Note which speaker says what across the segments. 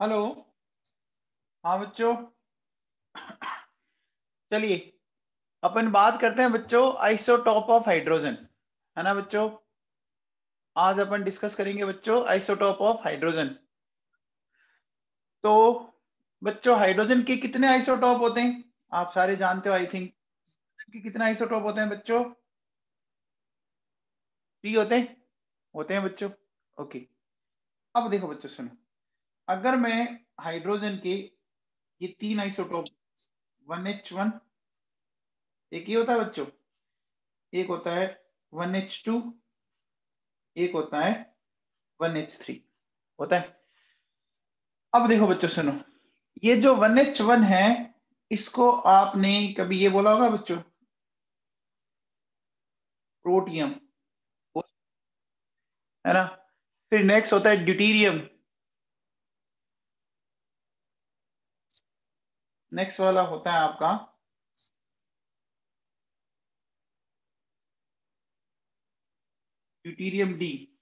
Speaker 1: Hello. हाँ बच्चों, चलिए अपन बात करते हैं बच्चों आइसोटॉप ऑफ हाइड्रोजन, है ना बच्चों। आज अपन डिस्कस करेंगे बच्चों आइसोटॉप ऑफ हाइड्रोजन। तो बच्चों हाइड्रोजन के कितने आइसोटॉप होते हैं आप सारे जानते हो आई थिंक। कि कितने आइसोटॉप होते हैं बच्चों? 3 होते हैं बच्चों। ओके, अब देखो बच्चों सुनो, अगर मैं हाइड्रोजन के ये 3 आइसोटॉप 1H1, एक ये होता है बच्चों, एक होता है 1H2, एक होता है 1H3 होता है। अब देखो बच्चों सुनो, ये जो 1H1 है इसको आपने कभी ये बोला होगा बच्चों प्रोटियम, है ना। फिर नेक्स्ट होता है ड्यूटीरियम, नेक्स्ट वाला होता है आपका ड्यूटीरियम डी,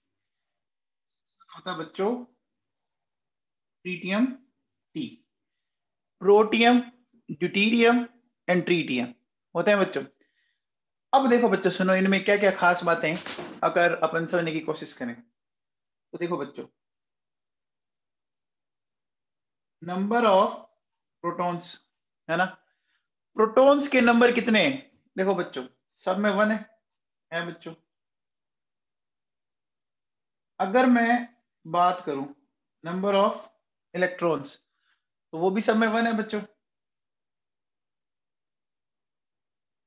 Speaker 1: होता है बच्चों tritium T. Protium, deuterium and tritium होते हैं बच्चों। अब देखो बच्चों सुनो, इनमें क्या क्या खास बातें अगर अपन समझने की कोशिश करें तो देखो बच्चों, नंबर ऑफ प्रोटॉन्स, है ना। प्रोटॉन्स के नंबर कितने हैं? देखो बच्चों सब में 1 है बच्चों। अगर मैं बात करूं नंबर ऑफ इलेक्ट्रॉन्स तो वो भी सब में 1 है बच्चों,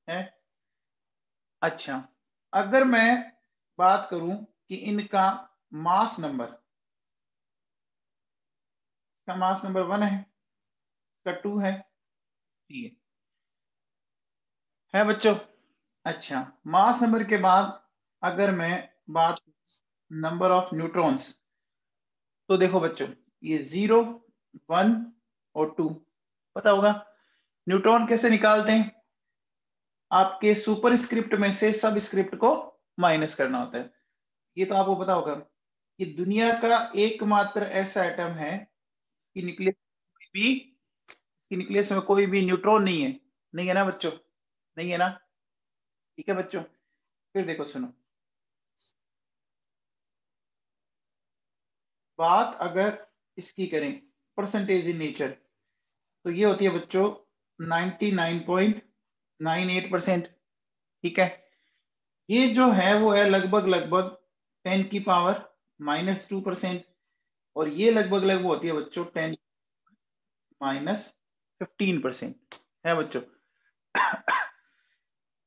Speaker 1: है। अच्छा, अगर मैं बात करूं कि इनका मास नंबर, इसका मास नंबर 1 है, इसका 2 है, 3 है बच्चों। अच्छा, मास नंबर के बाद अगर मैं बात नंबर ऑफ न्यूट्रॉन्स तो देखो बच्चों ये 0, 1 और 2 पता होगा। न्यूट्रॉन कैसे निकालते हैं? आपके सुपर स्क्रिप्ट में से सब स्क्रिप्ट को माइनस करना होता है, ये तो आपको पता होगा। ये दुनिया का एकमात्र ऐसा एटम है कि न्यूक्लियस में कोई भी न्यूट्रॉन नहीं है, नहीं है ना बच्चों, नहीं है ना। ठीक है बच्चों, फिर देखो सुनो, बात अगर इसकी करें परसेंटेज इन नेचर तो ये होती है बच्चों 99.98%। ठीक है, ये जो है वो है लगभग लगभग 10⁻⁻2%, और ये लगभग लगभग होती है बच्चों 10⁻15% है बच्चों।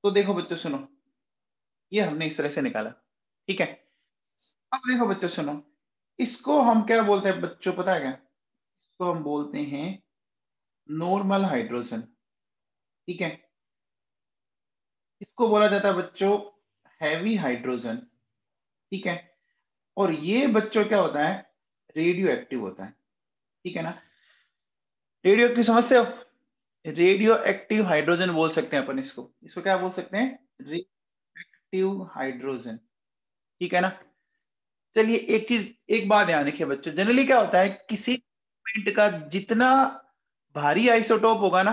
Speaker 1: तो देखो बच्चों सुनो, ये हमने इस तरह से निकाला। ठीक है, अब देखो बच्चों सुनो, इसको हम क्या बोलते हैं बच्चों पता है क्या? इसको हम बोलते हैं नॉर्मल हाइड्रोजन। ठीक है, इसको बोला जाता है बच्चों हैवी हाइड्रोजन। ठीक है, और ये बच्चों क्या होता है, रेडियो एक्टिव होता है। ठीक है ना, रेडियो एक्टिव समझते हो, रेडियो एक्टिव हाइड्रोजन बोल सकते हैं अपन इसको, इसको क्या बोल सकते हैं, रेडियो एक्टिव हाइड्रोजन। ठीक है ना। चलिए एक चीज, एक बात ध्यान रखिए बच्चों, जनरली क्या होता है किसी एलिमेंट का जितना भारी आइसोटोप होगा ना,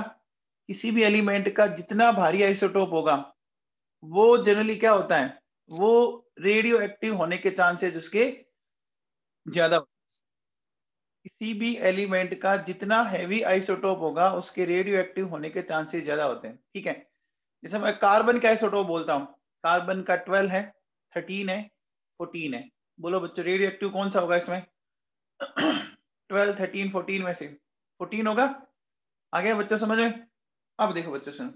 Speaker 1: किसी भी एलिमेंट का जितना भारी आइसोटोप होगा वो जनरली क्या होता है, वो रेडियो एक्टिव होने के चांसेस उसके ज्यादा। किसी भी एलिमेंट का जितना हैवी आइसोटोप होगा उसके रेडियो एक्टिव होने के चांसेस ज्यादा होते हैं। ठीक है, जैसे मैं कार्बन का आइसोटोप बोलता हूँ, कार्बन का 12 है, 13 है, 14 है। बोलो बच्चों रेडियो एक्टिव कौन सा होगा इसमें? 12, 13, 14 में से 14 होगा। आ गया बच्चों समझ में? अब देखो बच्चों सुनो,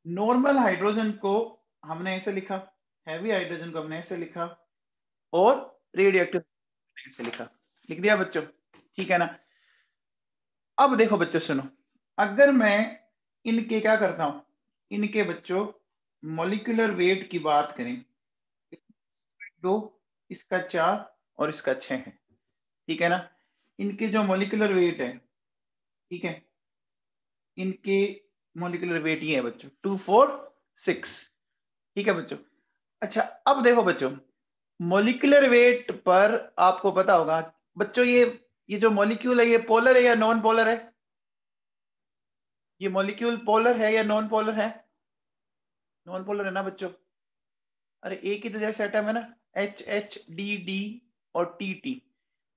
Speaker 1: नॉर्मल हाइड्रोजन को हमने ऐसे लिखा, हैवी हाइड्रोजन को हमने ऐसे लिखा, और रेडियो एक्टिव ऐसे लिखा, लिख दिया बच्चों। ठीक है ना। अब देखो बच्चों सुनो, अगर मैं इनके क्या करता हूं, इनके बच्चों मॉलिक्यूलर वेट की बात करें, 2, इसका 4 और इसका 6 है। ठीक है ना, इनके जो मॉलिक्यूलर वेट है, ठीक है, इनके मॉलिक्यूलर वेट ये है बच्चों 2, 4, 6। ठीक है बच्चों। अच्छा, अब देखो बच्चों मॉलिक्यूलर वेट पर आपको पता होगा बच्चों, ये जो मॉलिक्यूल है ये पोलर है या नॉन पोलर है? ये मॉलिक्यूल पोलर है या नॉन पोलर है? नॉन पोलर है ना बच्चों? अरे एक ही तो जैसे एटम है ना, एच एच डी डी और टी टी।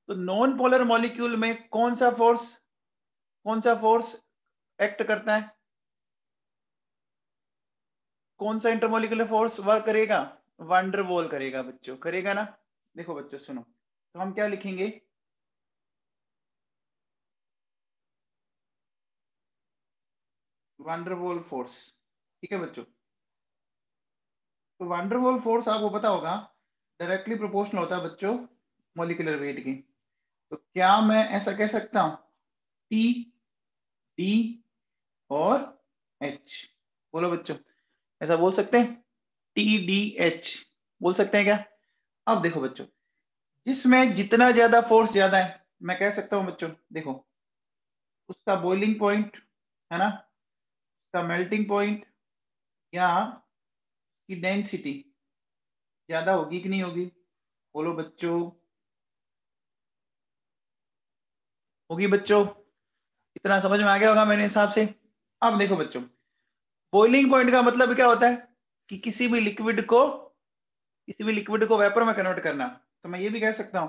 Speaker 1: तो नॉन पोलर मॉलिक्यूल में कौन सा फोर्स एक्ट करता है? कौन सा इंटरमोलिकुलर फोर्स वर्क करेगा? वंडरवॉल करेगा बच्चों, करेगा ना। देखो बच्चों सुनो, तो हम क्या लिखेंगे? Van der Waals force. ठीक है बच्चों, तो वंडरवॉल फोर्स आपको पता होगा डायरेक्टली प्रोपोर्शनल होता है बच्चों मॉलिक्यूलर वेट की। तो क्या मैं ऐसा कह सकता हूं, टी डी और एच? बोलो बच्चों, ऐसा बोल सकते हैं? टी डी एच बोल सकते हैं क्या? अब देखो बच्चों, जिसमें जितना ज्यादा फोर्स ज्यादा है, मैं कह सकता हूं बच्चों, देखो उसका बॉइलिंग पॉइंट है ना, उसका मेल्टिंग पॉइंट या की डेंसिटी ज्यादा होगी कि नहीं होगी? बोलो बच्चों, होगी बच्चों? इतना समझ में आ गया होगा मेरे हिसाब से। अब देखो बच्चों, बॉइलिंग पॉइंट का मतलब क्या होता है कि किसी भी लिक्विड को वेपर में कन्वर्ट करना। तो मैं ये भी कह सकता हूं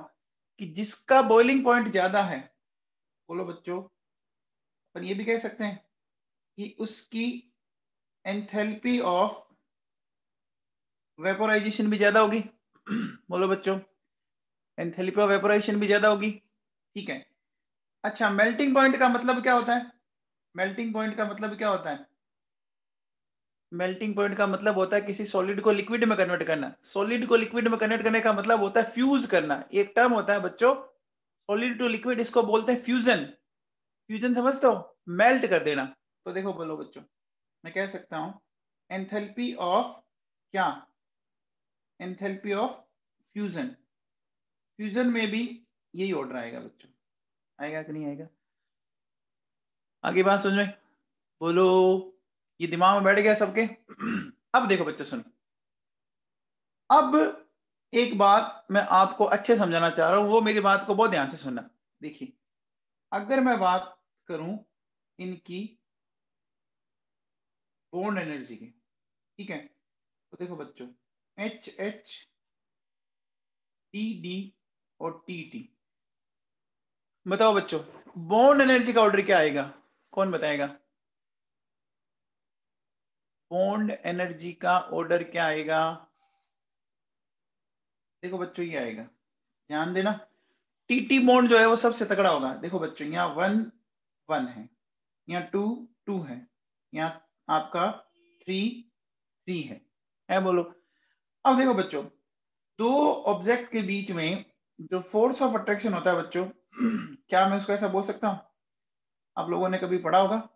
Speaker 1: कि जिसका बॉइलिंग पॉइंट ज्यादा है, बोलो बच्चों, पर ये भी कह सकते हैं कि उसकी एंथैल्पी ऑफ वेपोराइजेशन भी ज्यादा होगी। बोलो बच्चों, एंथैल्पी ऑफ वेपोराइजेशन भी ज्यादा होगी। ठीक है। अच्छा, मेल्टिंग पॉइंट का मतलब क्या होता है? मेल्टिंग पॉइंट का मतलब क्या होता है? मेल्टिंग पॉइंट का मतलब होता है किसी सॉलिड को लिक्विड में कन्वर्ट करना। सॉलिड को लिक्विड में कन्वर्ट करने का मतलब होता है फ्यूज करना। एक टर्म होता है बच्चों, सॉलिड टू लिक्विड, इसको बोलते हैं फ्यूजन। फ्यूजन समझते हो? मेल्ट कर देना। तो देखो बोलो बच्चों, मैं कह सकता हूं एंथैल्पी ऑफ क्या? Enthalpy of fusion. फ्यूजन में भी यही ऑर्डर आएगा बच्चों, आएगा कि नहीं आएगा? आगे बात समझ में? बोलो, ये दिमाग में बैठ गया सबके? अब देखो बच्चों सुनो, अब एक बात मैं आपको अच्छे समझाना चाह रहा हूं, वो मेरी बात को बहुत ध्यान से सुनना। देखिए, अगर मैं बात करूं इनकी बॉन्ड एनर्जी की, ठीक है, तो देखो बच्चों, एच एच टी डी और टी टी, बताओ बच्चों बॉन्ड एनर्जी का ऑर्डर क्या आएगा? कौन बताएगा? बॉन्ड एनर्जी का ऑर्डर क्या आएगा? देखो बच्चों, ये आएगा, ध्यान देना। टीटी बॉन्ड जो है वो सबसे तगड़ा होगा। देखो बच्चों, यहाँ 1 1 है, यहाँ 2 2 है, यहाँ आपका 3 3 है बोलो। अब देखो बच्चों, दो ऑब्जेक्ट के बीच में जो फोर्स ऑफ अट्रैक्शन होता है बच्चों, क्या मैं उसको ऐसा बोल सकता हूं? आप लोगों ने कभी पढ़ा होगा,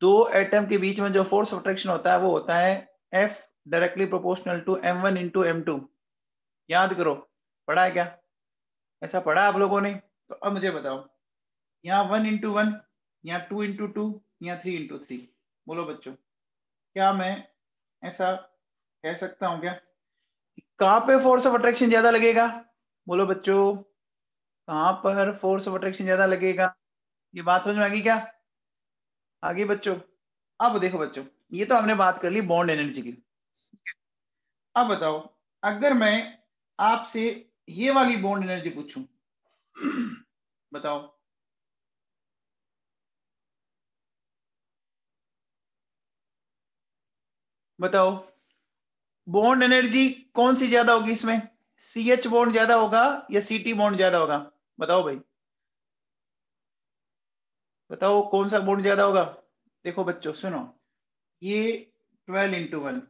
Speaker 1: दो एटम के बीच में जो फोर्स ऑफ अट्रैक्शन होता है वो होता है F directly proportional to m1 into m2। याद करो, पढ़ा है क्या? ऐसा पढ़ा आप लोगों ने? तो अब मुझे बताओ, यहाँ 1 इंटू 1, यहाँ 2 इंटू 2, यहाँ 3 इंटू 3। बोलो बच्चों, क्या मैं ऐसा कह सकता हूं क्या, कहां पे फोर्स ऑफ अट्रैक्शन ज्यादा लगेगा? बोलो बच्चों, कहां पर फोर्स ऑफ अट्रैक्शन ज्यादा लगेगा? ये बात समझ में आ गई क्या? आगे बच्चों, अब देखो बच्चों, ये तो हमने बात कर ली बॉन्ड एनर्जी की। अब बताओ, अगर मैं आपसे ये वाली बॉन्ड एनर्जी पूछूं, बताओ, बताओ बॉन्ड एनर्जी कौन सी ज्यादा होगी इसमें? CH बॉन्ड ज्यादा होगा या CT बॉन्ड ज्यादा होगा? बताओ भाई, बताओ कौन सा बॉन्ड ज्यादा होगा? देखो बच्चों सुनो, ये 12 इंटू 1,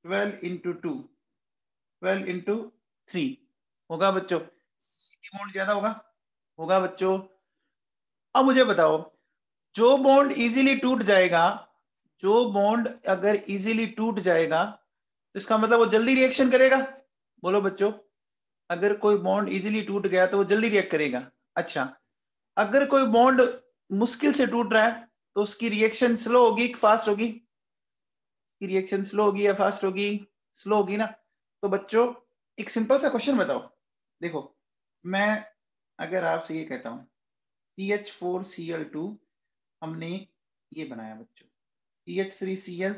Speaker 1: 12 इंटू 2, 12 इंटू 3 होगा बच्चों। CT बॉन्ड ज्यादा होगा, होगा बच्चों। अब मुझे बताओ, जो बॉन्ड इजीली टूट जाएगा, जो बॉन्ड अगर इजीली टूट जाएगा तो इसका मतलब वो जल्दी रिएक्शन करेगा। बोलो बच्चों, अगर कोई बॉन्ड इजीली टूट गया तो वो जल्दी रिएक्ट करेगा। अच्छा, अगर कोई बॉन्ड मुश्किल से टूट रहा है तो उसकी रिएक्शन स्लो होगी कि फास्ट होगी? रिएक्शन स्लो होगी या फास्ट होगी? स्लो होगी ना। तो बच्चों, एक सिंपल सा क्वेश्चन बताओ, देखो मैं अगर आपसे ये कहता हूं CH4Cl2 हमने ये बनाया बच्चों, CH3Cl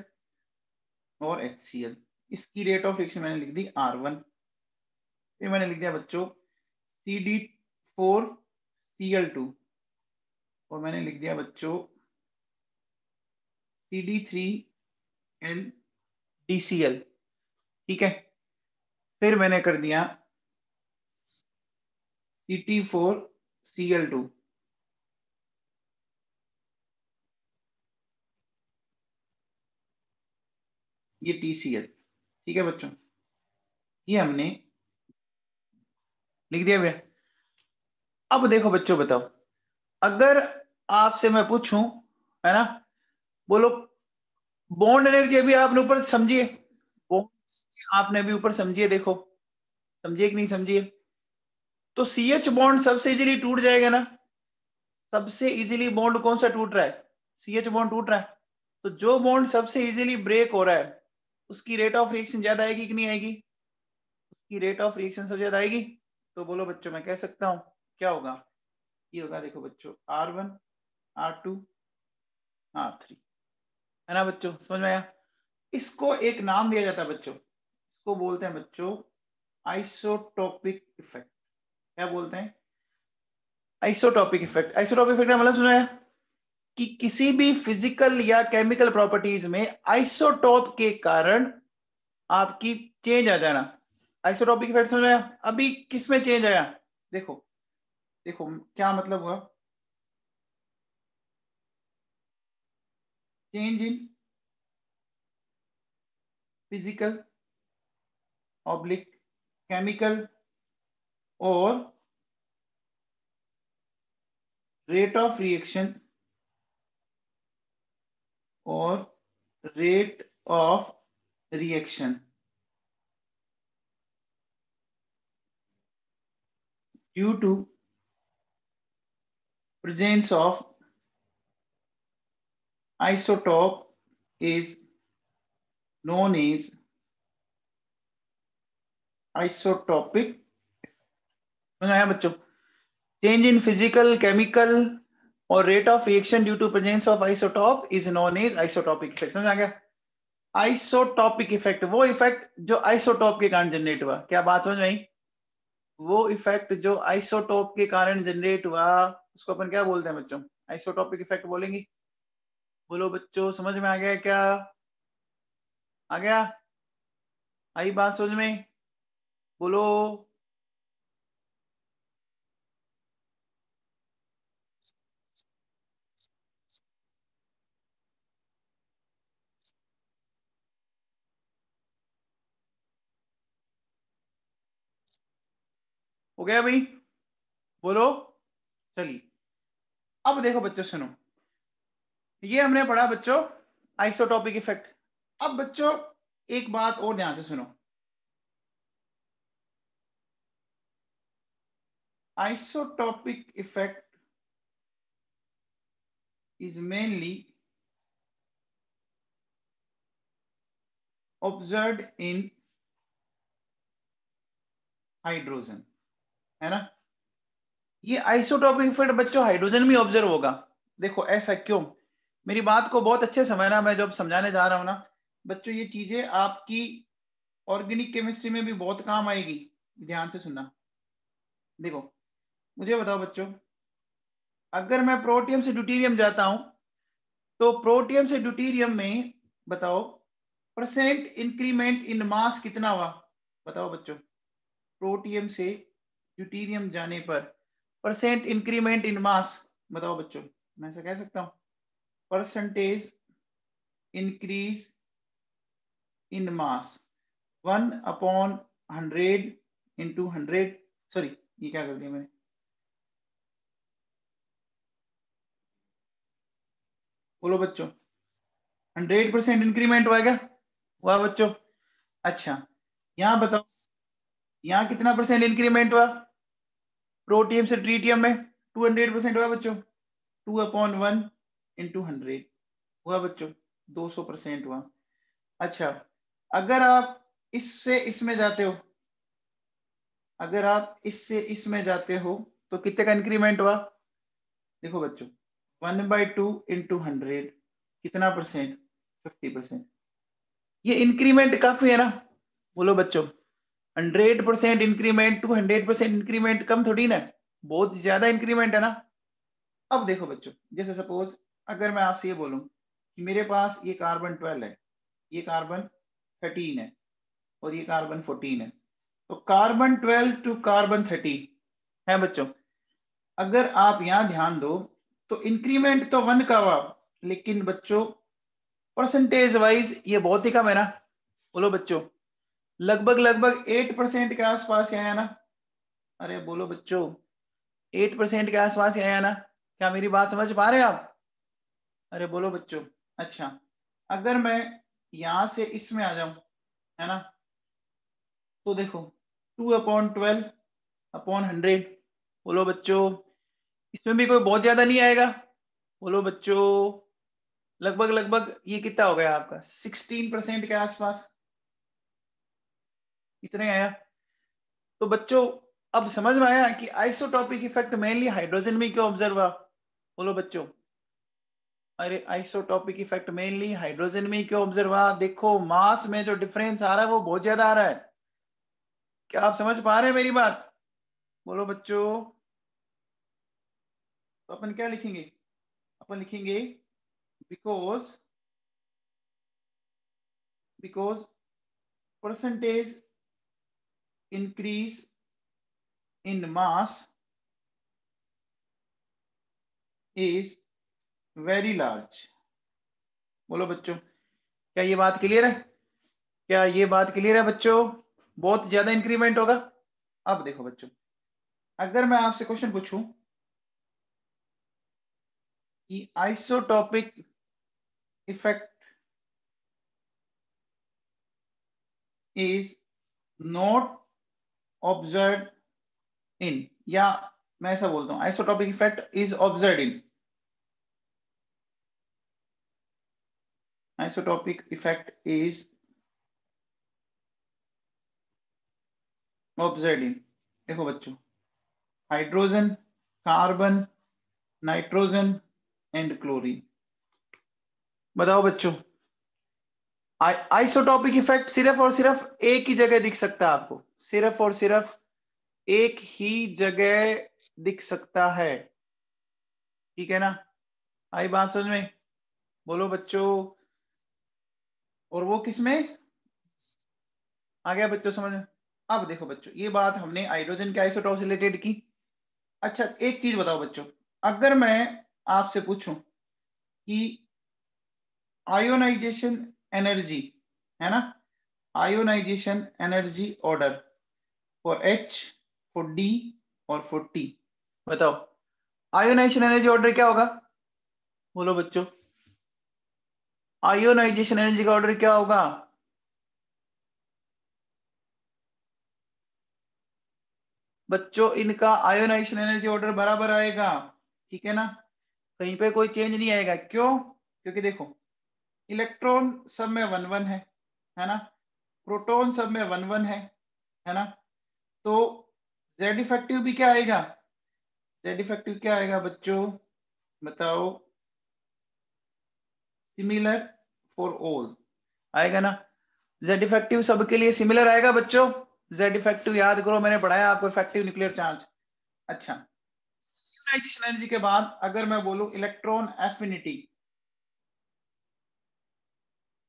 Speaker 1: और HCl, इसकी रेट ऑफ रिएक्शन मैंने लिख दी R1। फिर मैंने लिख दिया बच्चों CD4Cl2 और मैंने लिख दिया बच्चों CD3NDCl, ठीक है। फिर मैंने कर दिया CT4Cl2, ये TCl, ठीक है बच्चों, ये हमने लिख दिया भैया। अब देखो बच्चों, बताओ अगर आपसे मैं पूछूं, है ना, बोलो बॉन्ड एनर्जी अभी आपने ऊपर समझिए, बॉन्ड आपने भी ऊपर समझिए, देखो समझिए कि नहीं समझिए। तो CH बॉन्ड सबसे इजीली टूट जाएगा ना, सबसे इजीली बॉन्ड कौन सा टूट रहा है, CH बॉन्ड टूट रहा है। तो जो बॉन्ड सबसे इजीली ब्रेक हो रहा है उसकी रेट ऑफ रिएक्शन ज्यादा आएगी कि नहीं आएगी, उसकी रेट ऑफ रिएक्शन सबसे ज्यादा आएगी। तो बोलो बच्चों, मैं कह सकता हूं क्या होगा, ये होगा देखो बच्चों R1 R2 R3, है ना बच्चों, समझ में आया। इसको एक नाम दिया जाता है बच्चों, इसको बोलते हैं बच्चों आइसोटोपिक इफेक्ट। क्या बोलते हैं, आइसोटोपिक इफेक्ट। आइसोटोपिक इफेक्ट का मतलब सुना है कि किसी भी फिजिकल या केमिकल प्रॉपर्टीज में आइसोटोप के कारण आपकी चेंज आ जाना, आइसोटोपिक इफेक्ट समझ में आया। अभी किस में चेंज आया, देखो देखो क्या मतलब हुआ, change in physical oblique chemical और रेट ऑफ रिएक्शन और rate of reaction due to presence of isotope is known as isotopic। समझ आया बच्चों, चेंज इन फिजिकल केमिकल और rate of reaction due to presence of isotope is known as isotopic effect. समझ आ गया, isotopic effect वो effect जो isotope के कारण जनरेट हुआ। क्या बात समझ में आई, वो इफेक्ट जो आइसोटोप के कारण जनरेट हुआ उसको अपन क्या बोलते हैं बच्चों, आइसोटोपिक इफेक्ट बोलेंगे। बोलो बच्चों, समझ में आ गया क्या, आ गया, आई बात समझ में, बोलो। हो गया भाई, बोलो। चलिए अब देखो बच्चों, सुनो, ये हमने पढ़ा बच्चों आइसोटोपिक इफेक्ट। अब बच्चों एक बात और ध्यान से सुनो, isotopic effect is mainly observed in hydrogen, है ना। ये आइसोटोपिक इफेक्ट बच्चों हाइड्रोजन में ऑब्जर्व होगा। देखो ऐसा क्यों, मेरी बात को बहुत अच्छे समझना, मैं जब समझाने जा रहा हूं ना बच्चों, ये चीजें आपकी ऑर्गेनिक केमिस्ट्री में भी बहुत काम आएगी, ध्यान से सुनना। देखो मुझे बताओ बच्चों, अगर मैं प्रोटियम से ड्यूटेरियम जाता हूं तो प्रोटियम से ड्यूटेरियम में बताओ परसेंट इंक्रीमेंट इन मास कितना हुआ, बताओ बच्चों। प्रोटियम से ड्यूटेरियम जाने पर परसेंट इंक्रीमेंट इन मास, बताओ बच्चों। मैं ऐसा कह सकता हूं percentage increase in mass 1/100 into 100, sorry ये क्या कर दिया मैंने, बोलो बच्चों 100% इंक्रीमेंट हुआ क्या, हुआ बच्चों। अच्छा यहां बताओ, यहां कितना परसेंट इंक्रीमेंट हुआ, प्रोटियम से ट्रीटियम में 200% हुआ बच्चों, 2/1 इंटू 100 हुआ बच्चों, 200% हुआ। अच्छा अगर आप इससे इसमें जाते हो, अगर आप इससे इसमें जाते हो तो कितने का इंक्रीमेंट हुआ? देखो बच्चों 1/2 इंटू 100 कितना परसेंट? 50%। ये इंक्रीमेंट काफी है ना? बोलो बच्चों 100% इंक्रीमेंट टू 100% इंक्रीमेंट कम थोड़ी ना, बहुत ज्यादा इंक्रीमेंट है ना। अब देखो बच्चों, जैसे सपोज अगर मैं आपसे ये बोलूं कि मेरे पास ये कार्बन 12 है, ये कार्बन 13 है और ये कार्बन 14 है, तो कार्बन 12 टू कार्बन 13 है बच्चों। अगर आप यहां ध्यान दो तो इंक्रीमेंट तो 1 का हुआ, लेकिन बच्चों परसेंटेज वाइज ये बहुत ही कम है ना। बोलो बच्चों लगभग लगभग 8% के आसपास आया ना। अरे बोलो बच्चों 8% के आसपास आया ना। क्या मेरी बात समझ पा रहे हैं आप? अरे बोलो बच्चों। अच्छा अगर मैं यहां से इसमें आ जाऊं, है ना, तो देखो 2/12/100। बोलो बच्चों इसमें भी कोई बहुत ज्यादा नहीं आएगा। बोलो बच्चों लगभग लगभग ये कितना हो गया आपका 16% के आसपास, इतने आया। तो बच्चों अब समझ में आया कि आइसोटॉपिक इफेक्ट मेनली हाइड्रोजन में क्यों ऑब्जर्व हुआ। बोलो बच्चों अरे आइसोटॉपिक इफेक्ट मेनली हाइड्रोजन में क्यों ऑब्जर्व हुआ? देखो मास में जो डिफरेंस आ रहा है वो बहुत ज्यादा आ रहा है। क्या आप समझ पा रहे हैं मेरी बात? बोलो बच्चों। तो अपन क्या लिखेंगे? अपन लिखेंगे because because percentage increase in mass is very large. बोलो बच्चों क्या ये बात क्लियर है? क्या ये बात क्लियर है बच्चों? बहुत ज्यादा इंक्रीमेंट होगा। अब देखो बच्चों अगर मैं आपसे क्वेश्चन पूछूं कि isotopic effect is not observe in, या मैं ऐसा बोलता हूं isotopic effect is observe in, isotopic effect is observe in. देखो बच्चों hydrogen, carbon, nitrogen and chlorine. बताओ बच्चों आइसोटॉपिक इफेक्ट सिर्फ और सिर्फ एक ही जगह दिख सकता है आपको, सिर्फ और सिर्फ एक ही जगह दिख सकता है। ठीक है ना? आई बात समझ में? बोलो बच्चों। और वो किसमें आ गया बच्चों समझ में? अब देखो बच्चों ये बात हमने हाइड्रोजन के आइसोटॉप से रिलेटेड की। अच्छा एक चीज बताओ बच्चों, अगर मैं आपसे पूछूं कि आयोनाइजेशन एनर्जी, है ना, ionisation energy order for H, for D और फॉर T, बताओ आयोनाइजेशन एनर्जी ऑर्डर क्या होगा? बोलो बच्चों आयोनाइजेशन एनर्जी का ऑर्डर क्या होगा? बच्चों इनका आयोनाइजेशन एनर्जी ऑर्डर बराबर आएगा। ठीक है ना? कहीं पे कोई चेंज नहीं आएगा। क्यों? क्योंकि देखो इलेक्ट्रॉन सब में 1 1 है ना, प्रोटॉन सब में 1 1 है ना, तो जेड इफेक्टिव भी क्या आएगा? जेड इफेक्टिव क्या आएगा बच्चों? बताओ। सिमिलर फॉर ऑल आएगा ना। जेड इफेक्टिव सबके लिए सिमिलर आएगा बच्चों। जेड इफेक्टिव याद करो, मैंने पढ़ाया आपको इफेक्टिव न्यूक्लियर चार्ज। अच्छा आयोनाइजेशन एनर्जी के बाद अगर मैं बोलूं इलेक्ट्रॉन एफिनिटी,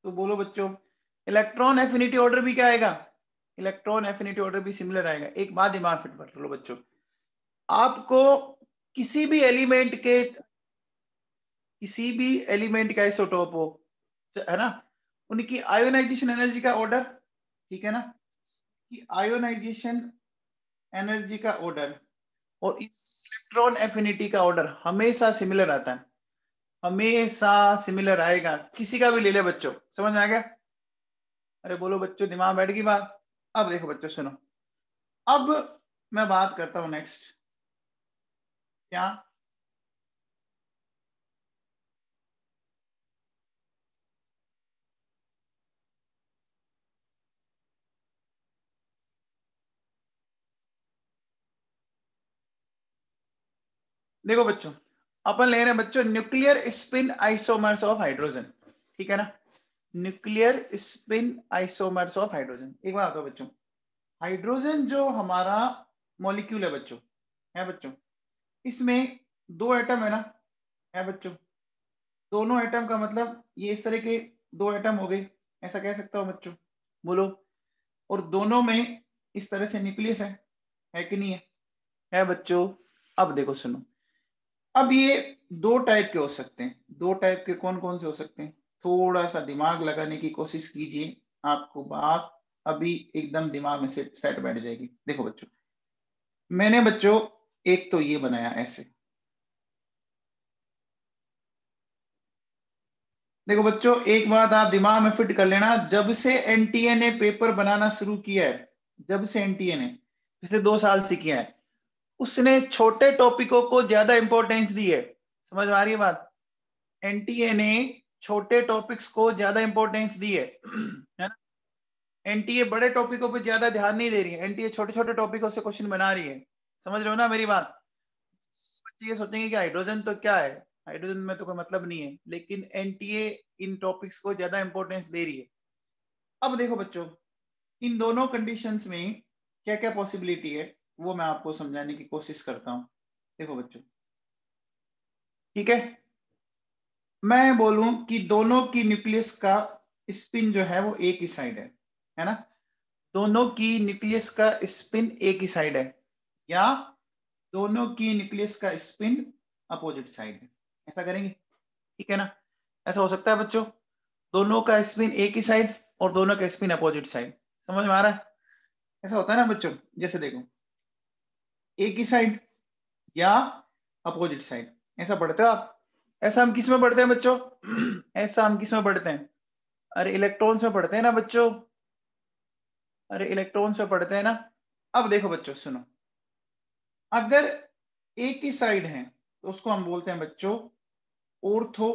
Speaker 1: तो बोलो बच्चों इलेक्ट्रॉन एफिनिटी ऑर्डर भी क्या आएगा? इलेक्ट्रॉन एफिनिटी ऑर्डर भी सिमिलर आएगा। एक बात दिमाग फिट कर लो बच्चों, आपको किसी भी एलिमेंट के, किसी भी एलिमेंट का आइसोटोप हो, है ना, उनकी आयोनाइजेशन एनर्जी का ऑर्डर, ठीक है ना, कि आयोनाइजेशन एनर्जी का ऑर्डर और इलेक्ट्रॉन एफिनिटी का ऑर्डर हमेशा सिमिलर आता है, हमेशा सिमिलर आएगा। किसी का भी ले ले बच्चों, समझ में आ गया? अरे बोलो बच्चों दिमाग बैठ गई बात। अब देखो बच्चों सुनो, अब मैं बात करता हूं नेक्स्ट। क्या? देखो बच्चों, अपन ले रहे हैं बच्चों nuclear spin isomers of hydrogen, ठीक है ना, nuclear spin isomers of hydrogen. एक बात बताओ बच्चों, हाइड्रोजन जो हमारा मॉलिक्यूल है बच्चों, है बच्चों, इसमें दो एटम है ना, है बच्चों, दोनों एटम का मतलब ये इस तरह के दो एटम हो गए, ऐसा कह सकता हूं बच्चों, बोलो। और दोनों में इस तरह से न्यूक्लियस है कि नहीं है बच्चों। अब देखो सुनो, अब ये दो टाइप के हो सकते हैं, दो टाइप के कौन कौन से हो सकते हैं, थोड़ा सा दिमाग लगाने की कोशिश कीजिए, आपको बात अभी एकदम दिमाग में से सेट बैठ जाएगी। देखो बच्चों, मैंने बच्चों एक तो ये बनाया ऐसे, देखो बच्चों एक बात आप दिमाग में फिट कर लेना, जब से एनटीए ने पेपर बनाना शुरू किया है, जब से एनटीए ने पिछले 2 साल से किया है, उसने छोटे टॉपिकों को ज्यादा इंपॉर्टेंस दी है। समझ में आ रही है बात, एनटीए ने छोटे टॉपिक्स को ज्यादा इंपॉर्टेंस दी है ना। एनटीए बड़े टॉपिकों पे ज्यादा ध्यान नहीं दे रही है, एनटीए छोटे छोटे टॉपिकों से क्वेश्चन बना रही है। समझ रहे हो ना मेरी बात। बच्चे ये सोचेंगे कि हाइड्रोजन तो क्या है, हाइड्रोजन में तो कोई मतलब नहीं है, लेकिन एनटीए इन टॉपिक्स को ज्यादा इंपॉर्टेंस दे रही है। अब देखो बच्चों, इन दोनों कंडीशंस में क्या क्या पॉसिबिलिटी है वो मैं आपको समझाने की कोशिश करता हूं। देखो बच्चों, ठीक है, मैं बोलूं कि दोनों की न्यूक्लियस का स्पिन जो है वो एक ही साइड है ना, दोनों की न्यूक्लियस का स्पिन एक ही साइड है, या दोनों की न्यूक्लियस का स्पिन अपोजिट साइड है, ऐसा करेंगे, ठीक है ना। ऐसा हो सकता है बच्चों, दोनों का स्पिन एक ही साइड और दोनों का स्पिन अपोजिट साइड, समझ में आ रहा है। ऐसा होता है ना बच्चों, जैसे देखो एक ही साइड या अपोजिट साइड, ऐसा पढ़ते हो आप। ऐसा हम किस में पढ़ते हैं बच्चों ऐसा हम किस में पढ़ते हैं, अरे इलेक्ट्रॉन्स में पढ़ते हैं ना बच्चों, अरे इलेक्ट्रॉन्स में पढ़ते हैं ना। अब देखो बच्चों सुनो, अगर एक ही साइड है तो उसको हम बोलते हैं बच्चों ऑर्थो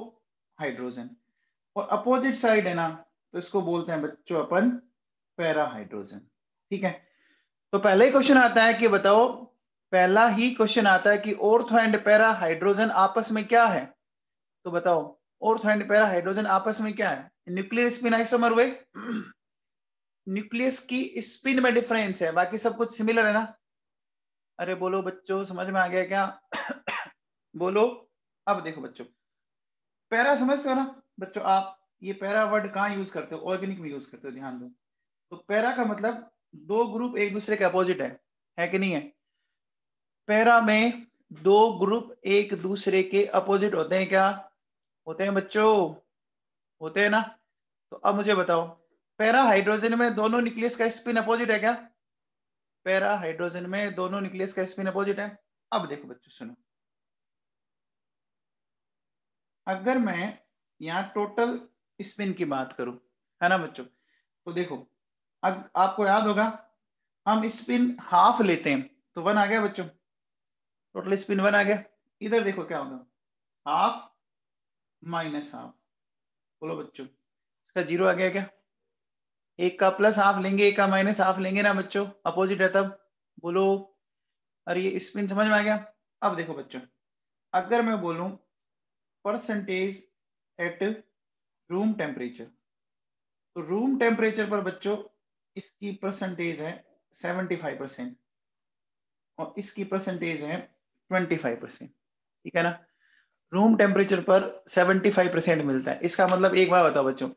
Speaker 1: हाइड्रोजन, और अपोजिट साइड है ना तो इसको बोलते हैं बच्चों अपन पैरा हाइड्रोजन, ठीक है। तो पहले ही क्वेश्चन आता है कि बताओ, पहला ही क्वेश्चन आता है कि ऑर्थो एंड पैरा हाइड्रोजन आपस में क्या है। तो बताओ, ऑर्थो एंड पैरा हाइड्रोजन आपस में क्या है, न्यूक्लियर स्पिन आइसोमर हुए न्यूक्लियस की स्पिन में डिफरेंस है, बाकी सब कुछ सिमिलर है ना। अरे बोलो बच्चों, समझ में आ गया क्या बोलो। अब देखो बच्चों, पैरा समझते हो ना बच्चों आप, ये पैरा वर्ड कहाँ यूज करते हो, ऑर्गेनिक में यूज करते हो, ध्यान दो। तो पैरा का मतलब दो ग्रुप एक दूसरे के अपोजिट है कि नहीं है। पैरा में दो ग्रुप एक दूसरे के अपोजिट होते हैं क्या, होते हैं बच्चों, होते हैं ना। तो अब मुझे बताओ, पैरा हाइड्रोजन में दोनों न्यूक्लियस का स्पिन अपोजिट है क्या, पैरा हाइड्रोजन में दोनों न्यूक्लियस का स्पिन अपोजिट है। अब देखो बच्चों सुनो, अगर मैं यहाँ टोटल स्पिन की बात करूं, है ना बच्चों, तो देखो आपको याद होगा, हम स्पिन हाफ लेते हैं तो 1 आ गया बच्चों, टोटल स्पिन 1 आ गया। इधर देखो क्या होगा, हाफ माइनस हाफ, बोलो बच्चों इसका 0 आ गया क्या, एक का प्लस हाफ लेंगे एक का माइनस हाफ लेंगे ना बच्चों, अपोजिट है तब, बोलो। अरे ये स्पिन समझ में आ गया। अब देखो बच्चों, अगर मैं बोलूं परसेंटेज एट रूम टेम्परेचर, तो रूम टेम्परेचर पर बच्चों इसकी परसेंटेज है 75% और इसकी परसेंटेज है 25%, ठीक है ना। रूम टेम्परेचर पर 75% मिलता है, इसका मतलब एक बार बताओ बच्चों,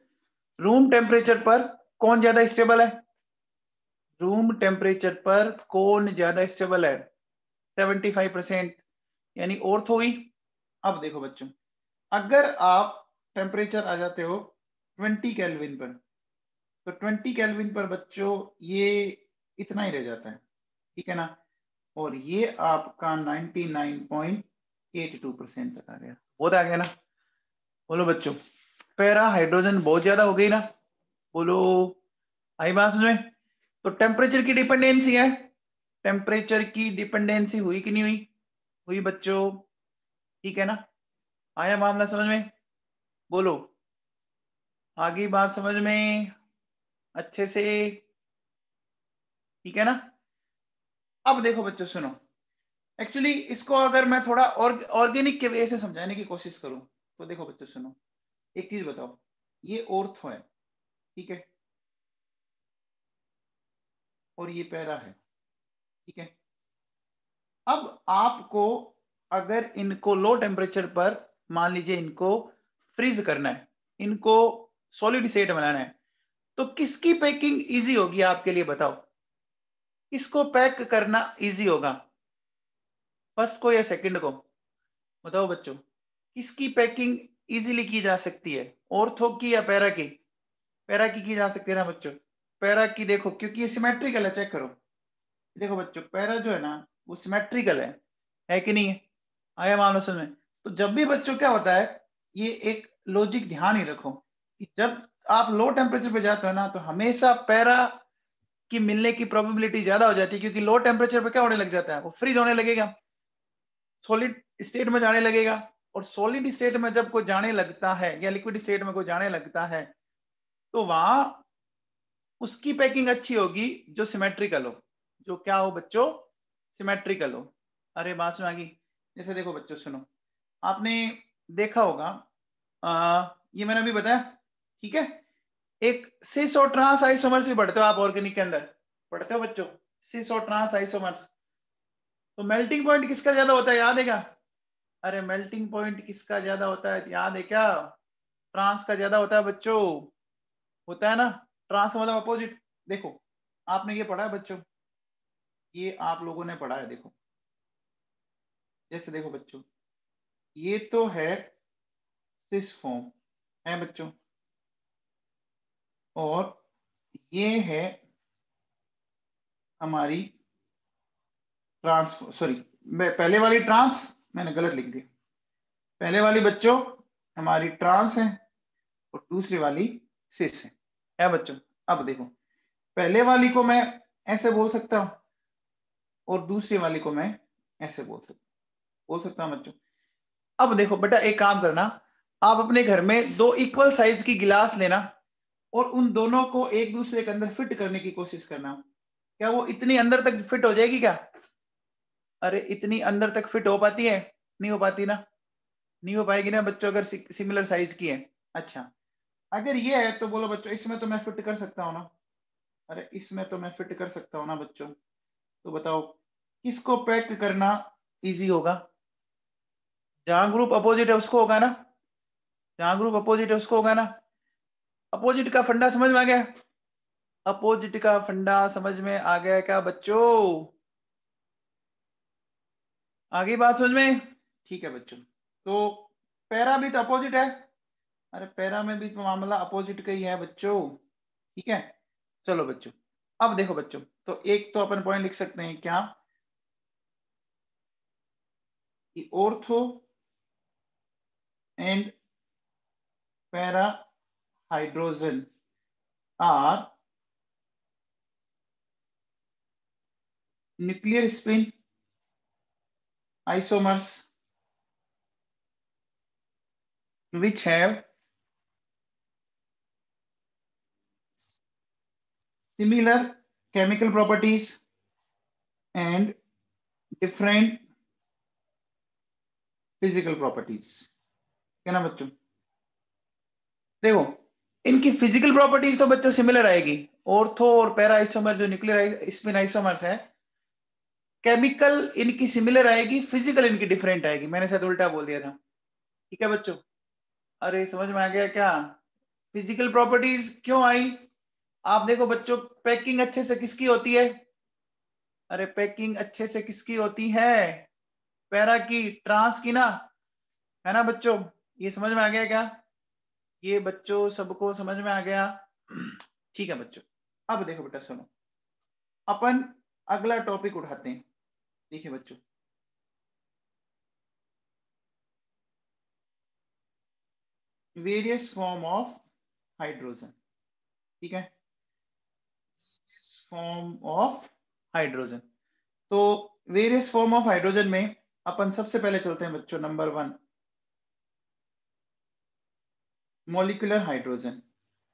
Speaker 1: रूम टेम्परेचर पर कौन ज्यादा स्टेबल है, रूम टेम्परेचर पर कौन ज्यादा स्टेबल है, 75%, यानी ऑर्थो हुई। अब देखो बच्चों, अगर आप टेम्परेचर आ जाते हो 20 केल्विन पर, तो 20 केल्विन पर बच्चों ये इतना ही रह जाता है, ठीक है ना, और ये आपका 99.82% तक आ गया, बहुत आ गया ना। बोलो बच्चों, पैरा हाइड्रोजन बहुत ज्यादा हो गई ना, बोलो, आई बात समझ में। तो टेम्परेचर की डिपेंडेंसी है, टेम्परेचर की डिपेंडेंसी हुई कि नहीं हुई, हुई बच्चों, ठीक है ना। आया मामला समझ में, बोलो, आगे बात समझ में अच्छे से, ठीक है ना। अब देखो बच्चों सुनो, एक्चुअली इसको अगर मैं थोड़ा ऑर्गेनिक के वे से समझाने की कोशिश करूं तो देखो बच्चों सुनो, एक चीज बताओ, ये ऑर्थो है, ठीक है, और ये पैरा है, ठीक है। अब आपको अगर इनको लो टेम्परेचर पर, मान लीजिए इनको फ्रीज करना है, इनको सॉलिड स्टेट बनाना है, तो किसकी पैकिंग इजी होगी आपके लिए, बताओ किसको पैक करना इजी होगा, फर्स्ट को या सेकंड को, बताओ बच्चों, किसकी पैकिंग इजीली की जा सकती है, ऑर्थो की या पैरा की? पैरा की जा सकती है ना बच्चों, पैरा की। देखो क्योंकि ये सिमेट्रिकल है, चेक करो, देखो बच्चों पैरा जो है ना वो सिमेट्रिकल है कि नहीं है, आया मान लो समझ में। तो जब भी बच्चों क्या होता है, ये एक लॉजिक ध्यान ही रखो कि जब आप लो टेम्परेचर पे जाते हो ना तो हमेशा पैरा की मिलने की प्रोबेबिलिटी ज्यादा हो जाती है, क्योंकि लो टेम्परेचर पे क्या होने लग जाता है, वो फ्रीज होने लगेगा, सॉलिड स्टेट में जाने लगेगा। और सॉलिड स्टेट में जब कोई जाने लगता है या लिक्विड स्टेट में कोई जाने लगता है तो वहां उसकी पैकिंग अच्छी होगी जो सिमेट्रिकल हो, जो क्या हो बच्चों, सिमेट्रिकल हो। अरे बात सुन आ गई। जैसे देखो बच्चों सुनो, आपने देखा होगा, ये मैंने अभी बताया, ठीक है, एक सिस और ट्रांस आइसोमर्स भी पढ़ते हो आप, ऑर्गेनिक के अंदर पढ़ते हो बच्चों, सिस और ट्रांस आइसोमर्स। तो मेल्टिंग पॉइंट किसका ज्यादा होता है, याद है क्या? अरे मेल्टिंग पॉइंट किसका ज्यादा होता है, याद है क्या? ट्रांस का ज्यादा होता है बच्चों, होता है ना, ट्रांस मतलब अपोजिट। देखो आपने ये पढ़ा है बच्चों, ये आप लोगों ने पढ़ा है, देखो जैसे देखो बच्चों, ये तो है सिस फॉर्म है बच्चों, और ये है हमारी ट्रांस, सॉरी पहले वाली ट्रांस मैंने गलत लिख दी, पहले वाली बच्चों हमारी ट्रांस है और दूसरी वाली सिस है बच्चों। अब देखो पहले वाली को मैं ऐसे बोल सकता हूं और दूसरी वाली को मैं ऐसे बोल सकता हूं बच्चों। अब देखो बेटा एक काम करना, आप अपने घर में दो इक्वल साइज की गिलास लेना और उन दोनों को एक दूसरे के अंदर फिट करने की कोशिश करना। क्या वो इतनी अंदर तक फिट हो जाएगी क्या? अरे इतनी अंदर तक फिट हो पाती है? नहीं हो पाती ना, नहीं हो पाएगी ना बच्चों, अगर सिमिलर साइज की है। अच्छा अगर ये है तो बोलो बच्चों इसमें तो मैं फिट कर सकता हूँ ना, अरे इसमें तो मैं फिट कर सकता हूँ ना बच्चों। तो बताओ किसको पैक करना इजी होगा? जहां ग्रुप अपोजिट है उसको होगा ना, जहां ग्रुप अपोजिट है उसको होगा ना। अपोजिट का फंडा समझ में आ गया? अपोजिट का फंडा समझ में आ गया क्या बच्चों? आगे बात समझ में? ठीक है बच्चों, तो पैरा भी तो अपोजिट है, अरे पैरा में भी तो मामला अपोजिट का ही है बच्चों, ठीक है। चलो बच्चों अब देखो बच्चों, तो एक तो अपन पॉइंट लिख सकते हैं क्या कि ortho and para hydrogen are nuclear spin isomers which have similar chemical properties and different physical properties, क्या ना बच्चों? देखो इनकी फिजिकल प्रॉपर्टीज तो बच्चों सिमिलर आएगी, ऑर्थो और पैरा आइसोमर जो न्यूक्लियर स्पिन आइसोमर्स है, केमिकल इनकी सिमिलर आएगी, फिजिकल इनकी डिफरेंट आएगी। मैंने शायद उल्टा बोल दिया था, ठीक है बच्चों? अरे समझ में आ गया क्या? फिजिकल प्रॉपर्टीज क्यों आई? आप देखो बच्चों पैकिंग अच्छे से किसकी होती है, अरे पैकिंग अच्छे से किसकी होती है? पैरा की, ट्रांस की ना, है ना बच्चों? ये समझ में आ गया क्या? ये बच्चों सबको समझ में आ गया? ठीक है बच्चों, अब देखो बेटा सुनो, अपन अगला टॉपिक उठाते हैं। देखिए बच्चों वेरियस फॉर्म ऑफ हाइड्रोजन, ठीक है, फॉर्म ऑफ हाइड्रोजन। तो वेरियस फॉर्म ऑफ हाइड्रोजन में अपन सबसे पहले चलते हैं बच्चों, नंबर 1 मॉलिक्यूलर हाइड्रोजन,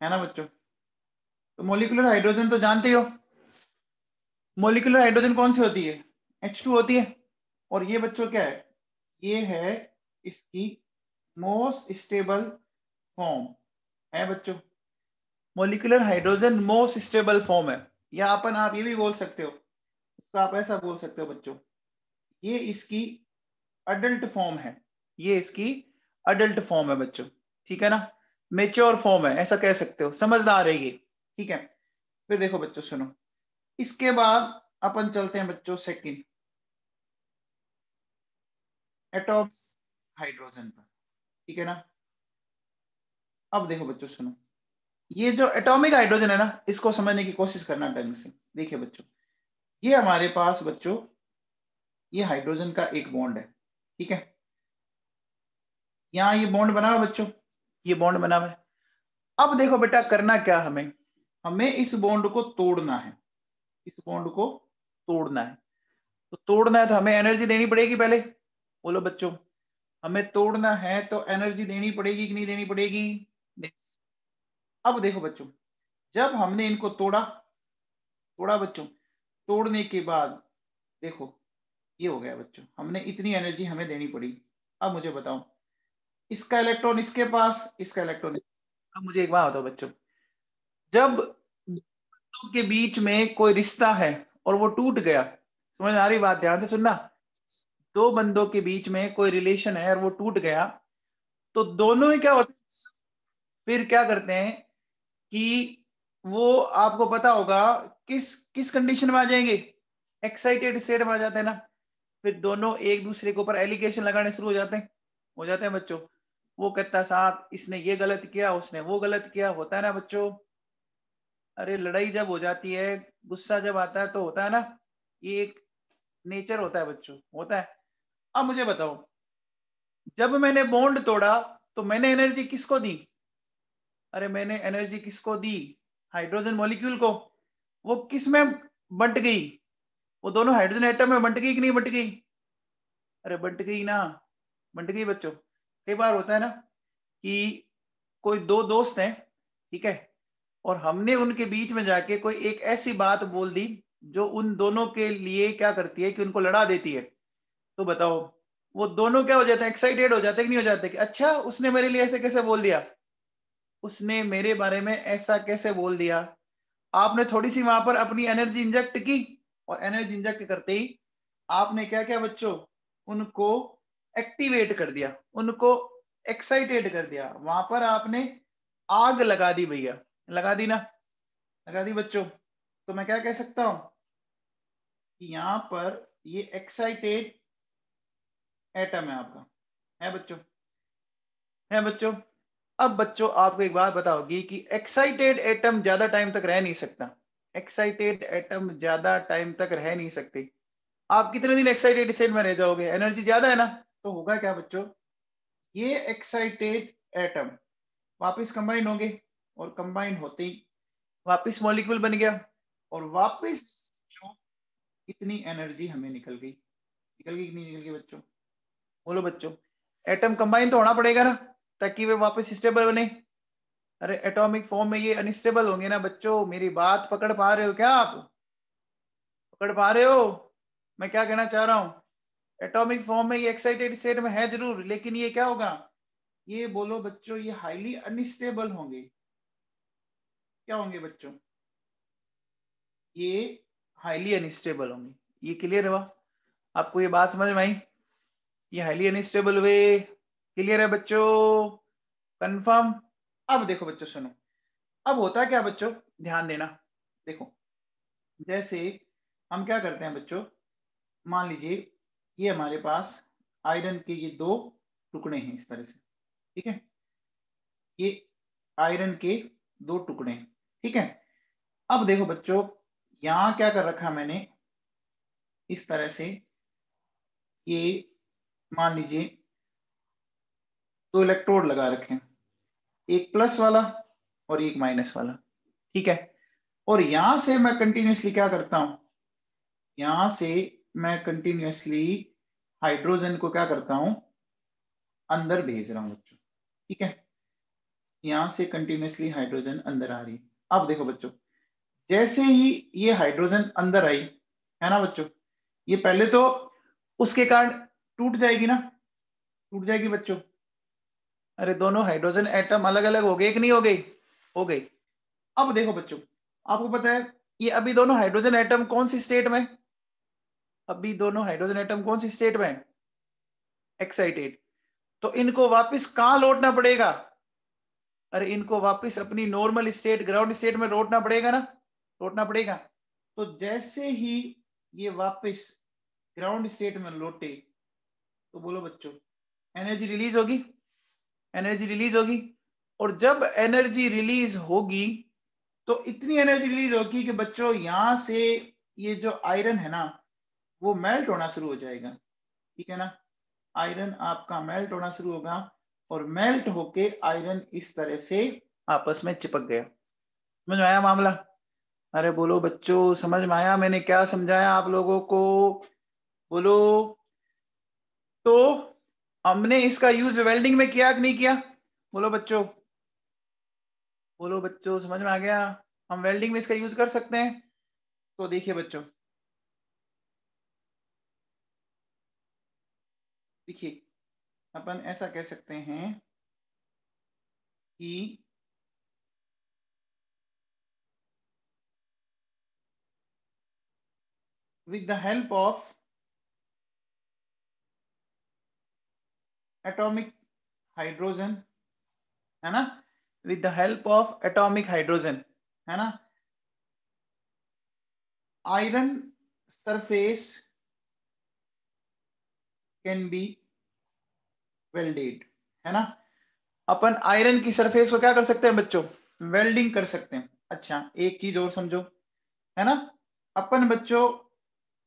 Speaker 1: है ना बच्चों? तो मॉलिक्यूलर हाइड्रोजन तो जानते हो, मॉलिक्यूलर हाइड्रोजन कौन सी होती है? H2 होती है, और ये बच्चों क्या है, ये है इसकी मोस्ट स्टेबल फॉर्म है बच्चों, molecular hydrogen most stable form है। या अपन आप ये भी बोल सकते हो, तो आप ऐसा बोल सकते हो बच्चों, ये इसकी अडल्ट फॉर्म है, ये इसकी अडल्ट फॉर्म है बच्चों, ठीक है ना, मेच्योर फॉर्म है, ऐसा कह सकते हो, समझदार है ये, ठीक है। फिर देखो बच्चों सुनो, इसके बाद अपन चलते हैं बच्चों सेकंड, एटॉम हाइड्रोजन पर, ठीक है ना। अब देखो बच्चों सुनो, ये जो एटॉमिक हाइड्रोजन है ना, इसको समझने की कोशिश करना ढंग से। देखिए बच्चों, ये हमारे पास बच्चों, ये हाइड्रोजन का एक बॉन्ड है, ठीक है, यहाँ ये बॉन्ड बना हुआ बच्चों, ये बॉन्ड बना हुआ है। अब देखो बेटा, करना क्या हमें, हमें इस बॉन्ड को तोड़ना है, इस बॉन्ड को तोड़ना है। तो तोड़ना है तो हमें एनर्जी देनी पड़ेगी पहले, बोलो बच्चों, हमें तोड़ना है तो एनर्जी देनी पड़ेगी कि नहीं देनी पड़ेगी। अब देखो बच्चों, जब हमने इनको तोड़ा, तोड़ा बच्चों, तोड़ने के बाद देखो ये हो गया बच्चों, हमने इतनी एनर्जी हमें देनी पड़ी। अब मुझे बताओ, इसका इलेक्ट्रॉन इसके पास, इसका इलेक्ट्रॉन, अब मुझे एक बात बताओ बच्चों, जब दोनों के बीच में कोई रिश्ता है और वो टूट गया, समझ आ रही बात, ध्यान से सुनना, दो बंदों के बीच में कोई रिलेशन है और वो टूट गया, तो दोनों ही क्या होते हैं, फिर क्या करते हैं कि वो, आपको पता होगा किस किस कंडीशन में आ जाएंगे, एक्साइटेड स्टेट में आ जाते हैं ना, फिर दोनों एक दूसरे के ऊपर एलिगेशन लगाने शुरू हो जाते हैं बच्चों। वो कहता है साहब इसने ये गलत किया, उसने वो गलत किया, होता है ना बच्चों। अरे लड़ाई जब हो जाती है, गुस्सा जब आता है तो होता है ना, ये एक नेचर होता है बच्चों, होता है। अब मुझे बताओ, जब मैंने बॉन्ड तोड़ा तो मैंने एनर्जी किसको दी, अरे मैंने एनर्जी किसको दी, हाइड्रोजन मॉलिक्यूल को। वो किस में बंट गई, वो दोनों हाइड्रोजन एटम में बंट गई कि नहीं बंट गई, अरे बंट गई ना, बंट गई बच्चों। कई बार होता है ना कि कोई दो दोस्त हैं, ठीक है, और हमने उनके बीच में जाके कोई एक ऐसी बात बोल दी जो उन दोनों के लिए क्या करती है कि उनको लड़ा देती है। तो बताओ, वो दोनों क्या हो जाते हैं, एक्साइटेड हो जाते हैं कि नहीं हो जाते, कि अच्छा उसने मेरे लिए ऐसे कैसे बोल दिया, उसने मेरे बारे में ऐसा कैसे बोल दिया। आपने थोड़ी सी वहां पर अपनी एनर्जी इंजेक्ट की, और एनर्जी इंजेक्ट करते ही आपने क्या किया बच्चों, उनको एक्टिवेट कर दिया, उनको एक्साइटेड कर दिया, वहां पर आपने आग लगा दी भैया, लगा दी ना, लगा दी बच्चों। तो मैं क्या कह सकता हूं कि यहां पर ये एक्साइटेड एटम है आपका, है बच्चों, है बच्चों। अब बच्चों आपको एक बात बताओगी कि एक्साइटेड एटम ज्यादा टाइम तक रह नहीं सकता, एक्साइटेड एटम ज्यादा टाइम तक रह नहीं सकते। आप कितने दिन एक्साइटेड स्टेट में रह जाओगे, एनर्जी ज्यादा है ना। तो होगा क्या बच्चों, ये एक्साइटेड एटम वापस कंबाइन होंगे, और कंबाइन होते ही वापस मॉलिक्यूल बन गया, और वापस जो इतनी एनर्जी हमें निकल गई, निकल गई कि नहीं निकल गई बच्चों, बोलो बच्चों। एटम कंबाइन तो होना पड़ेगा ना, ताकि वे वापस स्टेबल बने। अरे एटॉमिक फॉर्म में ये अनस्टेबल होंगे ना बच्चों, मेरी बात पकड़ पा रहे हो क्या आप, पकड़ पा रहे हो मैं क्या कहना चाह रहा हूं। एटॉमिक फॉर्म में ये एक्साइटेड स्टेट में है जरूर, लेकिन ये क्या होगा, ये बोलो बच्चों, ये हाईली अनस्टेबल होंगे। क्या होंगे बच्चों, ये हाईली अनस्टेबल होंगे। ये क्लियर हुआ, आपको ये बात समझ में आई, ये हाईली अनस्टेबल हुए, क्लियर है बच्चों, कंफर्म। अब देखो बच्चों सुनो, अब होता क्या बच्चों, ध्यान देना, देखो जैसे हम क्या करते हैं बच्चों, मान लीजिए ये हमारे पास आयरन के ये दो टुकड़े हैं इस तरह से, ठीक है, ये आयरन के दो टुकड़े हैं, ठीक है। अब देखो बच्चों, यहां क्या कर रखा मैंने, इस तरह से, ये मान लीजिए दो इलेक्ट्रोड लगा रखे हैं, एक प्लस वाला और एक माइनस वाला, ठीक है। और यहां से मैं कंटिन्यूसली क्या करता हूं, यहां से मैं कंटिन्यूसली हाइड्रोजन को क्या करता हूं, अंदर भेज रहा हूं बच्चों, ठीक है, यहां से कंटिन्यूसली हाइड्रोजन अंदर आ रही है। अब देखो बच्चों, जैसे ही ये हाइड्रोजन अंदर आई, है ना बच्चों, ये पहले तो उसके कारण टूट जाएगी ना, टूट जाएगी बच्चों। अरे दोनों हाइड्रोजन एटम अलग अलग हो गए कि नहीं हो गई? हो गई। अब देखो बच्चों, आपको पता है ये अभी दोनों हाइड्रोजन एटम कौन सी स्टेट में? अभी दोनों हाइड्रोजन एटम कौन सी स्टेट में? एक्साइटेड। तो इनको वापस कहां लौटना पड़ेगा? अरे इनको वापस अपनी नॉर्मल स्टेट, ग्राउंड स्टेट में लौटना पड़ेगा ना, लौटना पड़ेगा। तो जैसे ही ये वापस ग्राउंड स्टेट में लौटे तो बोलो बच्चों एनर्जी रिलीज होगी, एनर्जी रिलीज होगी। और जब एनर्जी रिलीज होगी तो इतनी एनर्जी रिलीज होगी कि बच्चों यहां से ये जो आयरन है ना वो मेल्ट होना शुरू हो जाएगा, ठीक है ना। आयरन आपका मेल्ट होना शुरू होगा और मेल्ट होके आयरन इस तरह से आपस में चिपक गया। समझ में आया मामला? अरे बोलो बच्चों समझ में आया मैंने क्या समझाया आप लोगों को? बोलो। तो हमने इसका यूज वेल्डिंग में किया कि नहीं किया? बोलो बच्चों, बोलो बच्चों समझ में आ गया? हम वेल्डिंग में इसका यूज कर सकते हैं। तो देखिए बच्चों, देखिए अपन ऐसा कह सकते हैं कि with the help of atomic hydrogen, है ना, with the help of atomic hydrogen, है ना, iron surface can be welded, है ना। अपन आयरन की सरफेस को क्या कर सकते हैं बच्चों? वेल्डिंग कर सकते हैं। अच्छा एक चीज और समझो, है ना, अपन बच्चों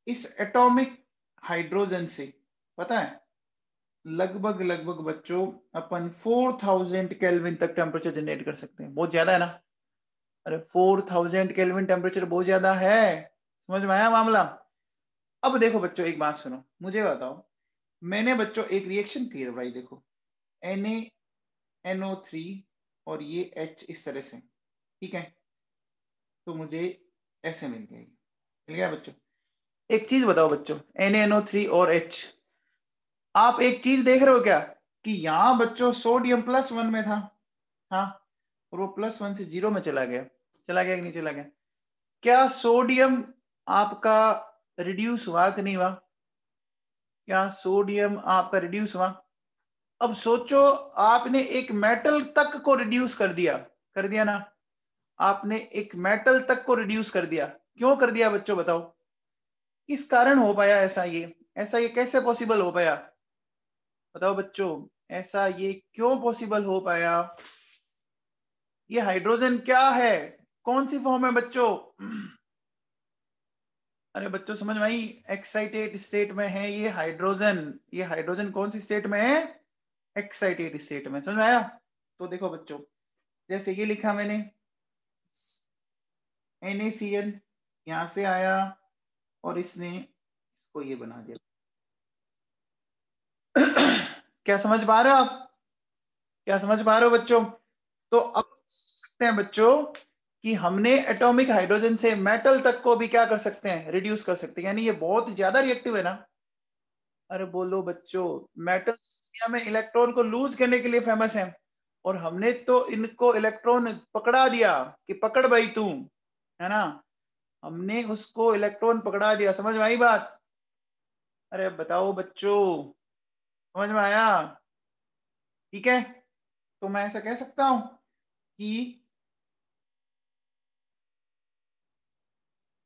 Speaker 1: इस एटॉमिक हाइड्रोजन से पता है लगभग लगभग बच्चों अपन 4000 केल्विन तक टेम्परेचर जनरेट कर सकते हैं। बहुत ज्यादा है ना? अरे 4000 केल्विन टेम्परेचर बहुत ज्यादा है। समझ में आया मामला? अब देखो बच्चों एक बात सुनो, मुझे बताओ, मैंने बच्चों एक रिएक्शन किया भाई, देखो NaNO3 और ये H इस तरह से, ठीक है, तो मुझे ऐसे मिल गया बच्चों। एक चीज बताओ बच्चों, NaNO3 और H, आप एक चीज देख रहे हो क्या कि यहां बच्चों सोडियम +1 में था, हाँ, और वो +1 से 0 में चला गया, चला गया कि नहीं चला गया? क्या सोडियम आपका रिड्यूस हुआ कि नहीं हुआ? क्या सोडियम आपका रिड्यूस हुआ? अब सोचो आपने एक मेटल तक को रिड्यूस कर दिया ना, आपने एक मेटल तक को रिड्यूस कर दिया। क्यों कर दिया बच्चों बताओ? किस कारण हो पाया ऐसा? ये ऐसा ये कैसे पॉसिबल हो पाया? बताओ बच्चों, ऐसा ये क्यों पॉसिबल हो पाया? ये हाइड्रोजन क्या है, कौन सी फॉर्म है बच्चों? अरे बच्चों समझ में आई? एक्साइटेड स्टेट में है ये हाइड्रोजन। ये हाइड्रोजन कौन सी स्टेट में है? एक्साइटेड स्टेट में। समझ में आया? तो देखो बच्चों, जैसे ये लिखा मैंने NaCl, यहां से आया और इसने इसको ये बना दिया। क्या समझ पा रहे हो आप? क्या समझ पा रहे हो बच्चों? तो अब सकते हैं बच्चों कि हमने एटॉमिक हाइड्रोजन से मेटल तक को भी क्या कर सकते हैं? रिड्यूस कर सकते हैं। यानी ये बहुत ज्यादा रिएक्टिव है ना। अरे बोलो बच्चों, मेटल दुनिया में इलेक्ट्रॉन को लूज करने के लिए फेमस है, और हमने तो इनको इलेक्ट्रॉन पकड़ा दिया कि पकड़ भाई तू, है ना, हमने उसको इलेक्ट्रॉन पकड़ा दिया। समझ में आई बात? अरे बताओ बच्चों, समझ में आया? ठीक है, तो मैं ऐसा कह सकता हूं कि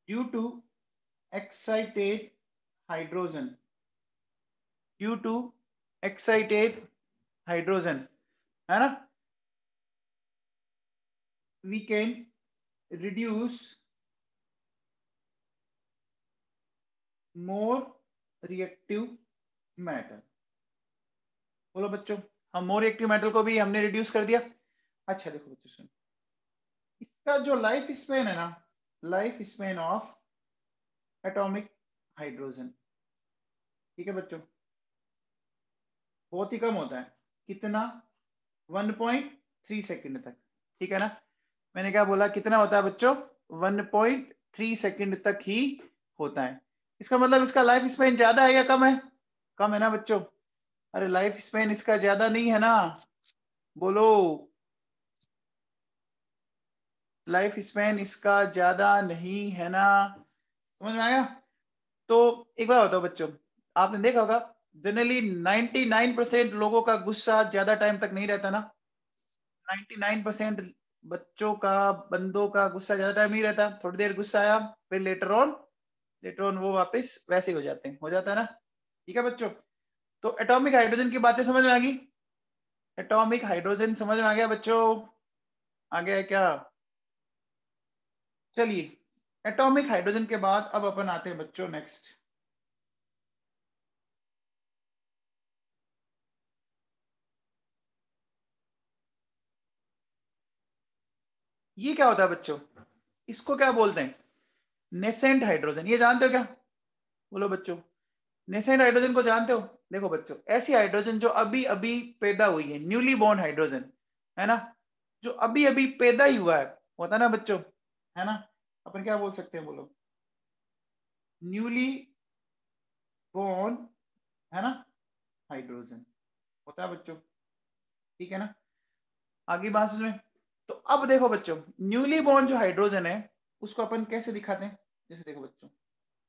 Speaker 1: due to excited hydrogen, due to excited hydrogen, है ना, we can reduce more reactive metal. बोलो बच्चों, हम मोर रिएक्टिव मेटल को भी हमने रिड्यूस कर दिया। अच्छा देखो बच्चों सुनो, इसका जो लाइफ स्पेन है ना, life span of atomic hydrogen, ठीक है बच्चों, बहुत ही कम होता है। कितना? 1.3 सेकंड तक, ठीक है ना। मैंने क्या बोला, कितना होता है बच्चों? 1.3 सेकंड तक ही होता है। इसका मतलब इसका लाइफ स्पेन ज्यादा है या कम है? कम है ना बच्चों? अरे लाइफ स्पेन इसका ज्यादा नहीं है ना? बोलो, लाइफ स्पेन इसका ज्यादा नहीं है ना? समझ में आया? तो एक बार बताओ बच्चों, आपने देखा होगा जनरली 99% लोगों का गुस्सा ज्यादा टाइम तक नहीं रहता ना? 99% बच्चों का, बंदों का गुस्सा ज्यादा टाइम नहीं रहता। थोड़ी देर गुस्सा आया, फिर लेटर ऑन वो वापस वैसे हो जाते हैं, हो जाता है ना? ठीक है बच्चों, तो एटॉमिक हाइड्रोजन की बातें समझ में आ गई? एटॉमिक हाइड्रोजन समझ में आ गया बच्चों? आ गया है क्या? चलिए, एटॉमिक हाइड्रोजन के बाद अब अपन आते हैं बच्चों नेक्स्ट। ये क्या होता है बच्चों? इसको क्या बोलते हैं? Nascent hydrogen. ये जानते हो क्या? बोलो बच्चों, नेसेंट हाइड्रोजन को जानते हो? देखो बच्चों, ऐसी हाइड्रोजन जो अभी अभी पैदा हुई है, न्यूली बॉर्न हाइड्रोजन, है ना? जो अभी अभी पैदा ही हुआ है, होता है ना बच्चों, है ना? अपन क्या बोल सकते हैं, बोलो? न्यूली बॉर्न, है ना, हाइड्रोजन होता है बच्चों। ठीक है ना? आगे बात में, तो अब देखो बच्चों, न्यूली बॉर्न जो हाइड्रोजन है उसको अपन कैसे दिखाते हैं? जैसे देखो बच्चों,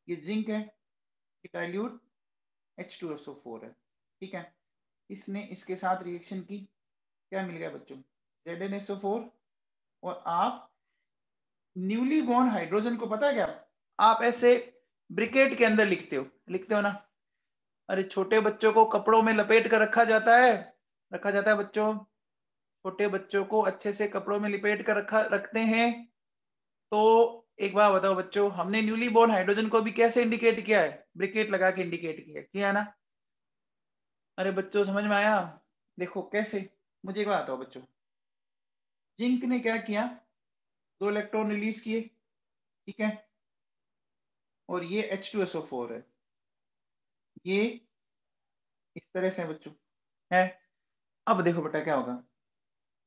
Speaker 1: ये जिंक है, ये डाइल्यूट H2SO4 है, ठीक है? इसने इसके साथ रिएक्शन की, क्या मिल गया बच्चों? ZnSO4। और आप न्यूली बॉर्न हाइड्रोजन को पता है क्या, आप ऐसे ब्रिकेट के अंदर लिखते हो ना? अरे छोटे बच्चों को कपड़ों में लपेट कर रखा जाता है बच्चों। छोटे बच्चों को अच्छे से कपड़ों में लिपेट कर रखते हैं। तो एक बार बताओ बच्चों, हमने न्यूली बॉर्न हाइड्रोजन को भी कैसे इंडिकेट किया है? ब्रिकेट लगा के इंडिकेट किया है ना? अरे बच्चों समझ में आया? देखो कैसे, मुझे एक बात बताओ बच्चों, जिंक ने क्या किया? 2 इलेक्ट्रॉन रिलीज किए, ठीक है? और ये H2SO4 है, ये इस तरह से बच्चों है। अब देखो बेटा क्या होगा,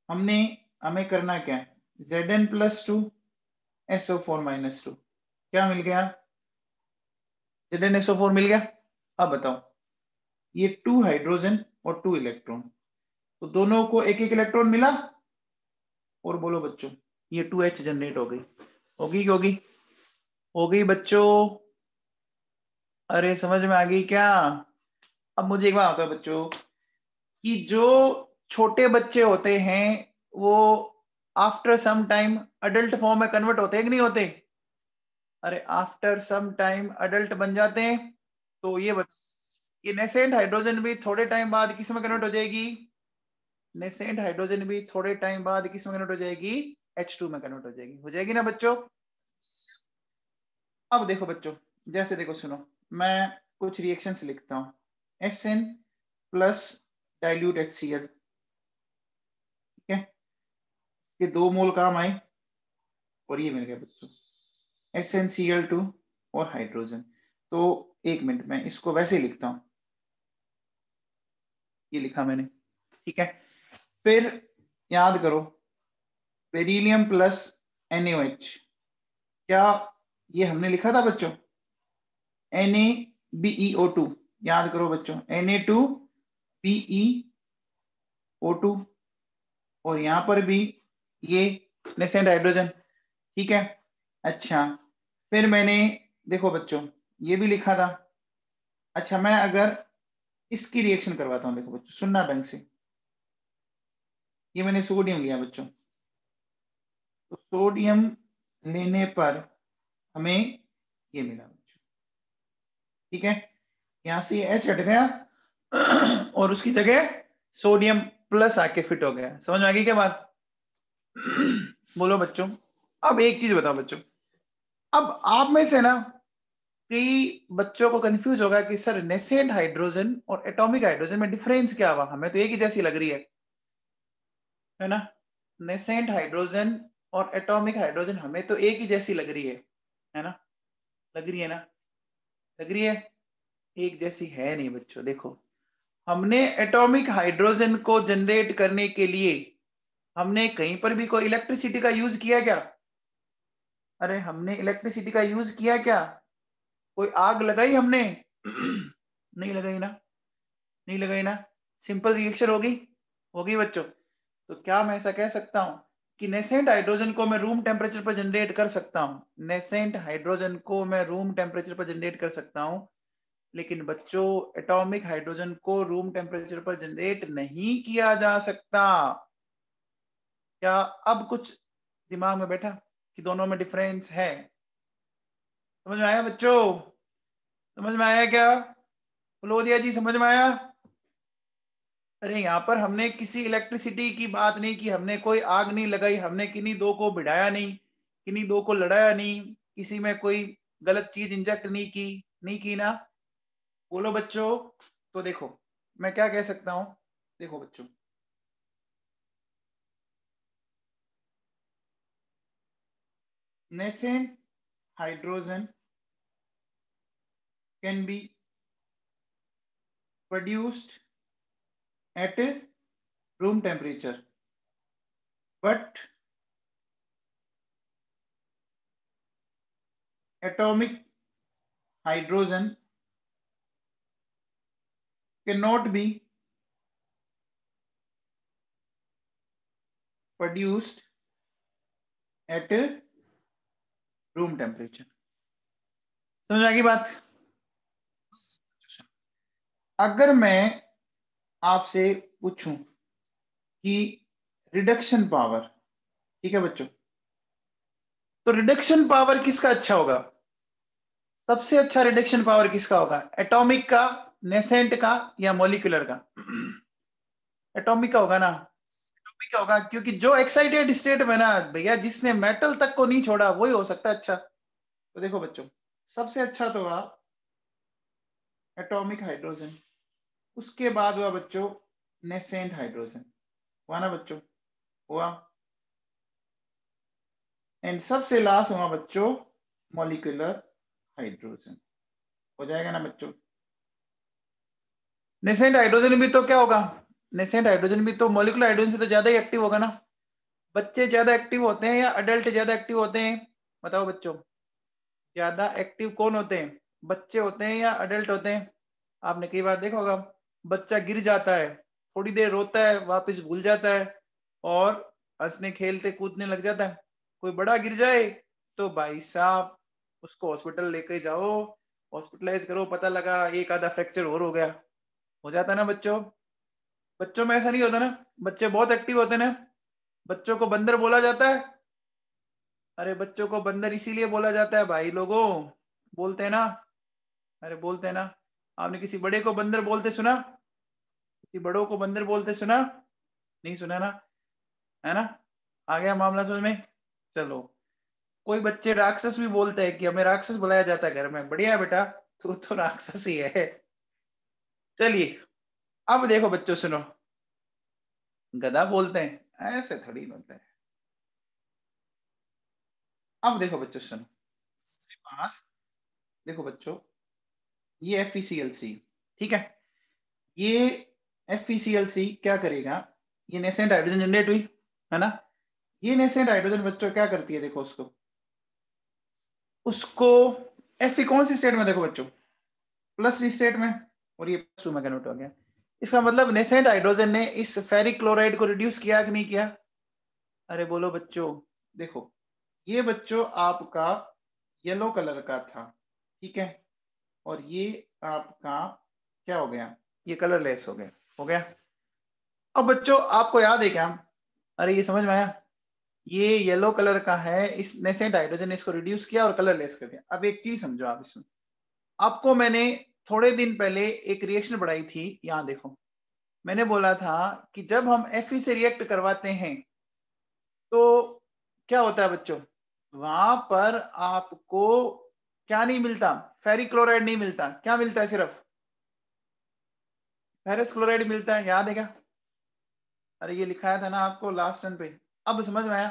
Speaker 1: हमें करना क्या है? Zn+2SO4-2 क्या मिल गया? ZnSO4 मिल गया। अब बताओ, ये 2 हाइड्रोजन और 2 इलेक्ट्रॉन, तो दोनों को एक एक इलेक्ट्रॉन मिला, और बोलो बच्चों, ये 2H जनरेट हो गई, होगी हो गई बच्चों? अरे समझ में आ गई क्या? अब मुझे एक बात होता है बच्चों, कि जो छोटे बच्चे होते हैं वो after some time adult form में कन्वर्ट होते हैं कि नहीं होते? अरे आफ्टर सम टाइम अडल्ट बन जाते हैं। तो ये नेसेंट हाइड्रोजन भी थोड़े टाइम बाद किस में कन्वर्ट हो जाएगी? नेसेंट हाइड्रोजन भी थोड़े टाइम बाद किस में कन्वर्ट हो जाएगी? H2 में कन्वर्ट हो जाएगी ना बच्चों? अब देखो बच्चों, जैसे देखो सुनो, मैं कुछ रिएक्शंस लिखता हूं। Sn प्लस डाइल्यूट HCl, ठीक है? ये 2 मोल काम आए, और ये मिल गया बच्चों SnCl2 और हाइड्रोजन। तो एक मिनट, मैं इसको वैसे ही लिखता हूं, ये लिखा मैंने, ठीक है? फिर याद करो, बेरिलियम प्लस NaOH, क्या ये हमने लिखा था बच्चों? NaBeO2, याद करो बच्चों, Na2BeO2, और यहां पर भी ये नेसेंट हाइड्रोजन, ठीक है? अच्छा, फिर मैंने, देखो बच्चों, ये भी लिखा था। अच्छा, मैं अगर इसकी रिएक्शन करवाता हूं, देखो बच्चों सुनना ढंग से, ये मैंने सोडियम लिया बच्चों, तो सोडियम लेने पर हमें ये मिला बच्चों, ठीक है? यहां से H हट गया और उसकी जगह सोडियम प्लस आके फिट हो गया। समझ में आ गई क्या बात? बोलो बच्चों, अब एक चीज बताओ बच्चों, अब आप में से ना कई बच्चों को कंफ्यूज होगा कि सर नेसेंट हाइड्रोजन और एटॉमिक हाइड्रोजन में डिफरेंस क्या हुआ? हमें तो एक ही जैसी लग रही है ना? नेसेंट हाइड्रोजन और एटॉमिक हाइड्रोजन हमें तो एक ही जैसी लग रही है ना? लग रही है ना? लग रही है? एक जैसी है नहीं बच्चों। देखो, हमने एटॉमिक हाइड्रोजन को जनरेट करने के लिए हमने कहीं पर भी कोई इलेक्ट्रिसिटी का यूज किया क्या? अरे हमने इलेक्ट्रिसिटी का यूज किया क्या? कोई आग लगाई हमने? नहीं लगाई ना? नहीं लगाई ना, सिंपल रिएक्शन होगी बच्चों। तो क्या मैं ऐसा कह सकता हूं कि नेसेंट हाइड्रोजन को मैं रूम टेम्परेचर पर जनरेट कर सकता हूं, नेसेंट हाइड्रोजन को मैं रूम टेम्परेचर पर जनरेट कर सकता हूं, लेकिन बच्चों एटॉमिक हाइड्रोजन को रूम टेम्परेचर पर जनरेट नहीं किया जा सकता। क्या अब कुछ दिमाग में बैठा कि दोनों में डिफरेंस है? समझ में आया बच्चों? समझ में आया क्या? फलोदिया जी समझ में आया? अरे यहाँ पर हमने किसी इलेक्ट्रिसिटी की बात नहीं की, हमने कोई आग नहीं लगाई, हमने किन्हीं दो को भिड़ाया नहीं, किन्हीं दो को लड़ाया नहीं, किसी में कोई गलत चीज इंजेक्ट नहीं की ना। बोलो बच्चों। तो देखो मैं क्या कह सकता हूं, देखो बच्चों, nascent hydrogen can be produced at room temperature, but atomic hydrogen cannot be produced at room temperature। समझ आ गई बात? अगर मैं आपसे पूछूं कि रिडक्शन पावर, ठीक है बच्चों, तो रिडक्शन पावर किसका अच्छा होगा? सबसे अच्छा रिडक्शन पावर किसका होगा? एटॉमिक का, नेसेंट का, या मॉलिक्यूलर का? एटॉमिक का होगा ना। एटॉमिक का होगा क्योंकि जो एक्साइटेड स्टेट में ना भैया, जिसने मेटल तक को नहीं छोड़ा, वही हो सकता है अच्छा। तो देखो बच्चों, सबसे अच्छा तो हुआ एटॉमिक हाइड्रोजन, उसके बाद हुआ बच्चों नेसेंट हाइड्रोजन, हुआ ना बच्चों? हुआ। एंड सबसे लास्ट हुआ बच्चों मॉलिक्यूलर हाइड्रोजन। हो जाएगा ना बच्चों? नेसेंट हाइड्रोजन भी तो क्या होगा, नेसेंट हाइड्रोजन भी तो मॉलिक्यूलर हाइड्रोजन से तो ज्यादा ही एक्टिव होगा ना। बच्चे ज्यादा एक्टिव होते हैं या अडल्ट ज्यादा एक्टिव होते हैं? बताओ बच्चों, ज्यादा एक्टिव कौन होते हैं, बच्चे होते हैं या अडल्ट होते हैं? आपने कई बार देखा होगा, बच्चा गिर जाता है, थोड़ी देर रोता है, वापस भूल जाता है और हंसने खेलते कूदने लग जाता है। कोई बड़ा गिर जाए तो भाई साहब उसको हॉस्पिटल लेके जाओ, हॉस्पिटलाइज करो, पता लगा एक आधा फ्रैक्चर और हो गया। हो जाता है ना बच्चों? बच्चों में ऐसा नहीं होता ना? बच्चे बहुत एक्टिव होते हैं ना। बच्चों को बंदर बोला जाता है। अरे बच्चों को बंदर इसीलिए बोला जाता है भाई लोगों, बोलते हैं ना, अरे बोलते हैं ना। आपने किसी बड़े को बंदर बोलते सुना? किसी बड़ों को बंदर बोलते सुना? नहीं सुना ना, है ना? आ गया मामला समझ में? चलो, कोई बच्चे राक्षस भी बोलते हैं कि हमें राक्षस बुलाया जाता है घर में। बढ़िया है बेटा, तू तो राक्षस ही है। चलिए अब देखो बच्चों, सुनो, गधा बोलते हैं ऐसे थोड़ी बोलते हैं। अब देखो बच्चों सुनो, पास देखो बच्चों, ये FeCl3, ठीक है, ये FeCl3 क्या करेगा, ये नेसेंट हाइड्रोजन जनरेट हुई, है ना? ये नेसेंट हाइड्रोजन बच्चों क्या करती है, देखो उसको उसको Fe कौन सी स्टेट में, देखो बच्चों प्लस स्टेट में, और ये प्लस 2 में कन्वर्ट हो गया। इसका मतलब नेसेंट हाइड्रोजन ने इस फेरिक क्लोराइड को रिड्यूस किया कि नहीं किया? अरे बोलो बच्चों। देखो ये बच्चों आपका येलो कलर का था, ठीक है, और ये आपका क्या हो गया, ये कलरलेस हो गया, हो गया। अब बच्चों आपको याद है क्या? अरे ये समझ में आया, ये येलो कलर का है, इस नेसेंट हाइड्रोजन ने इसको रिड्यूस किया और कलरलेस कर दिया। अब एक चीज समझो आप इसमें, आपको मैंने थोड़े दिन पहले एक रिएक्शन बढ़ाई थी, यहां देखो, मैंने बोला था कि जब हम Fe से रिएक्ट करवाते हैं तो क्या होता है बच्चों, वहां पर आपको क्या नहीं मिलता, फेरिक क्लोराइड नहीं मिलता, क्या मिलता है? सिर्फ फेरस क्लोराइड मिलता है, याद है क्या? अरे ये लिखाया था ना आपको लास्ट टर्न पे। अब समझ में आया?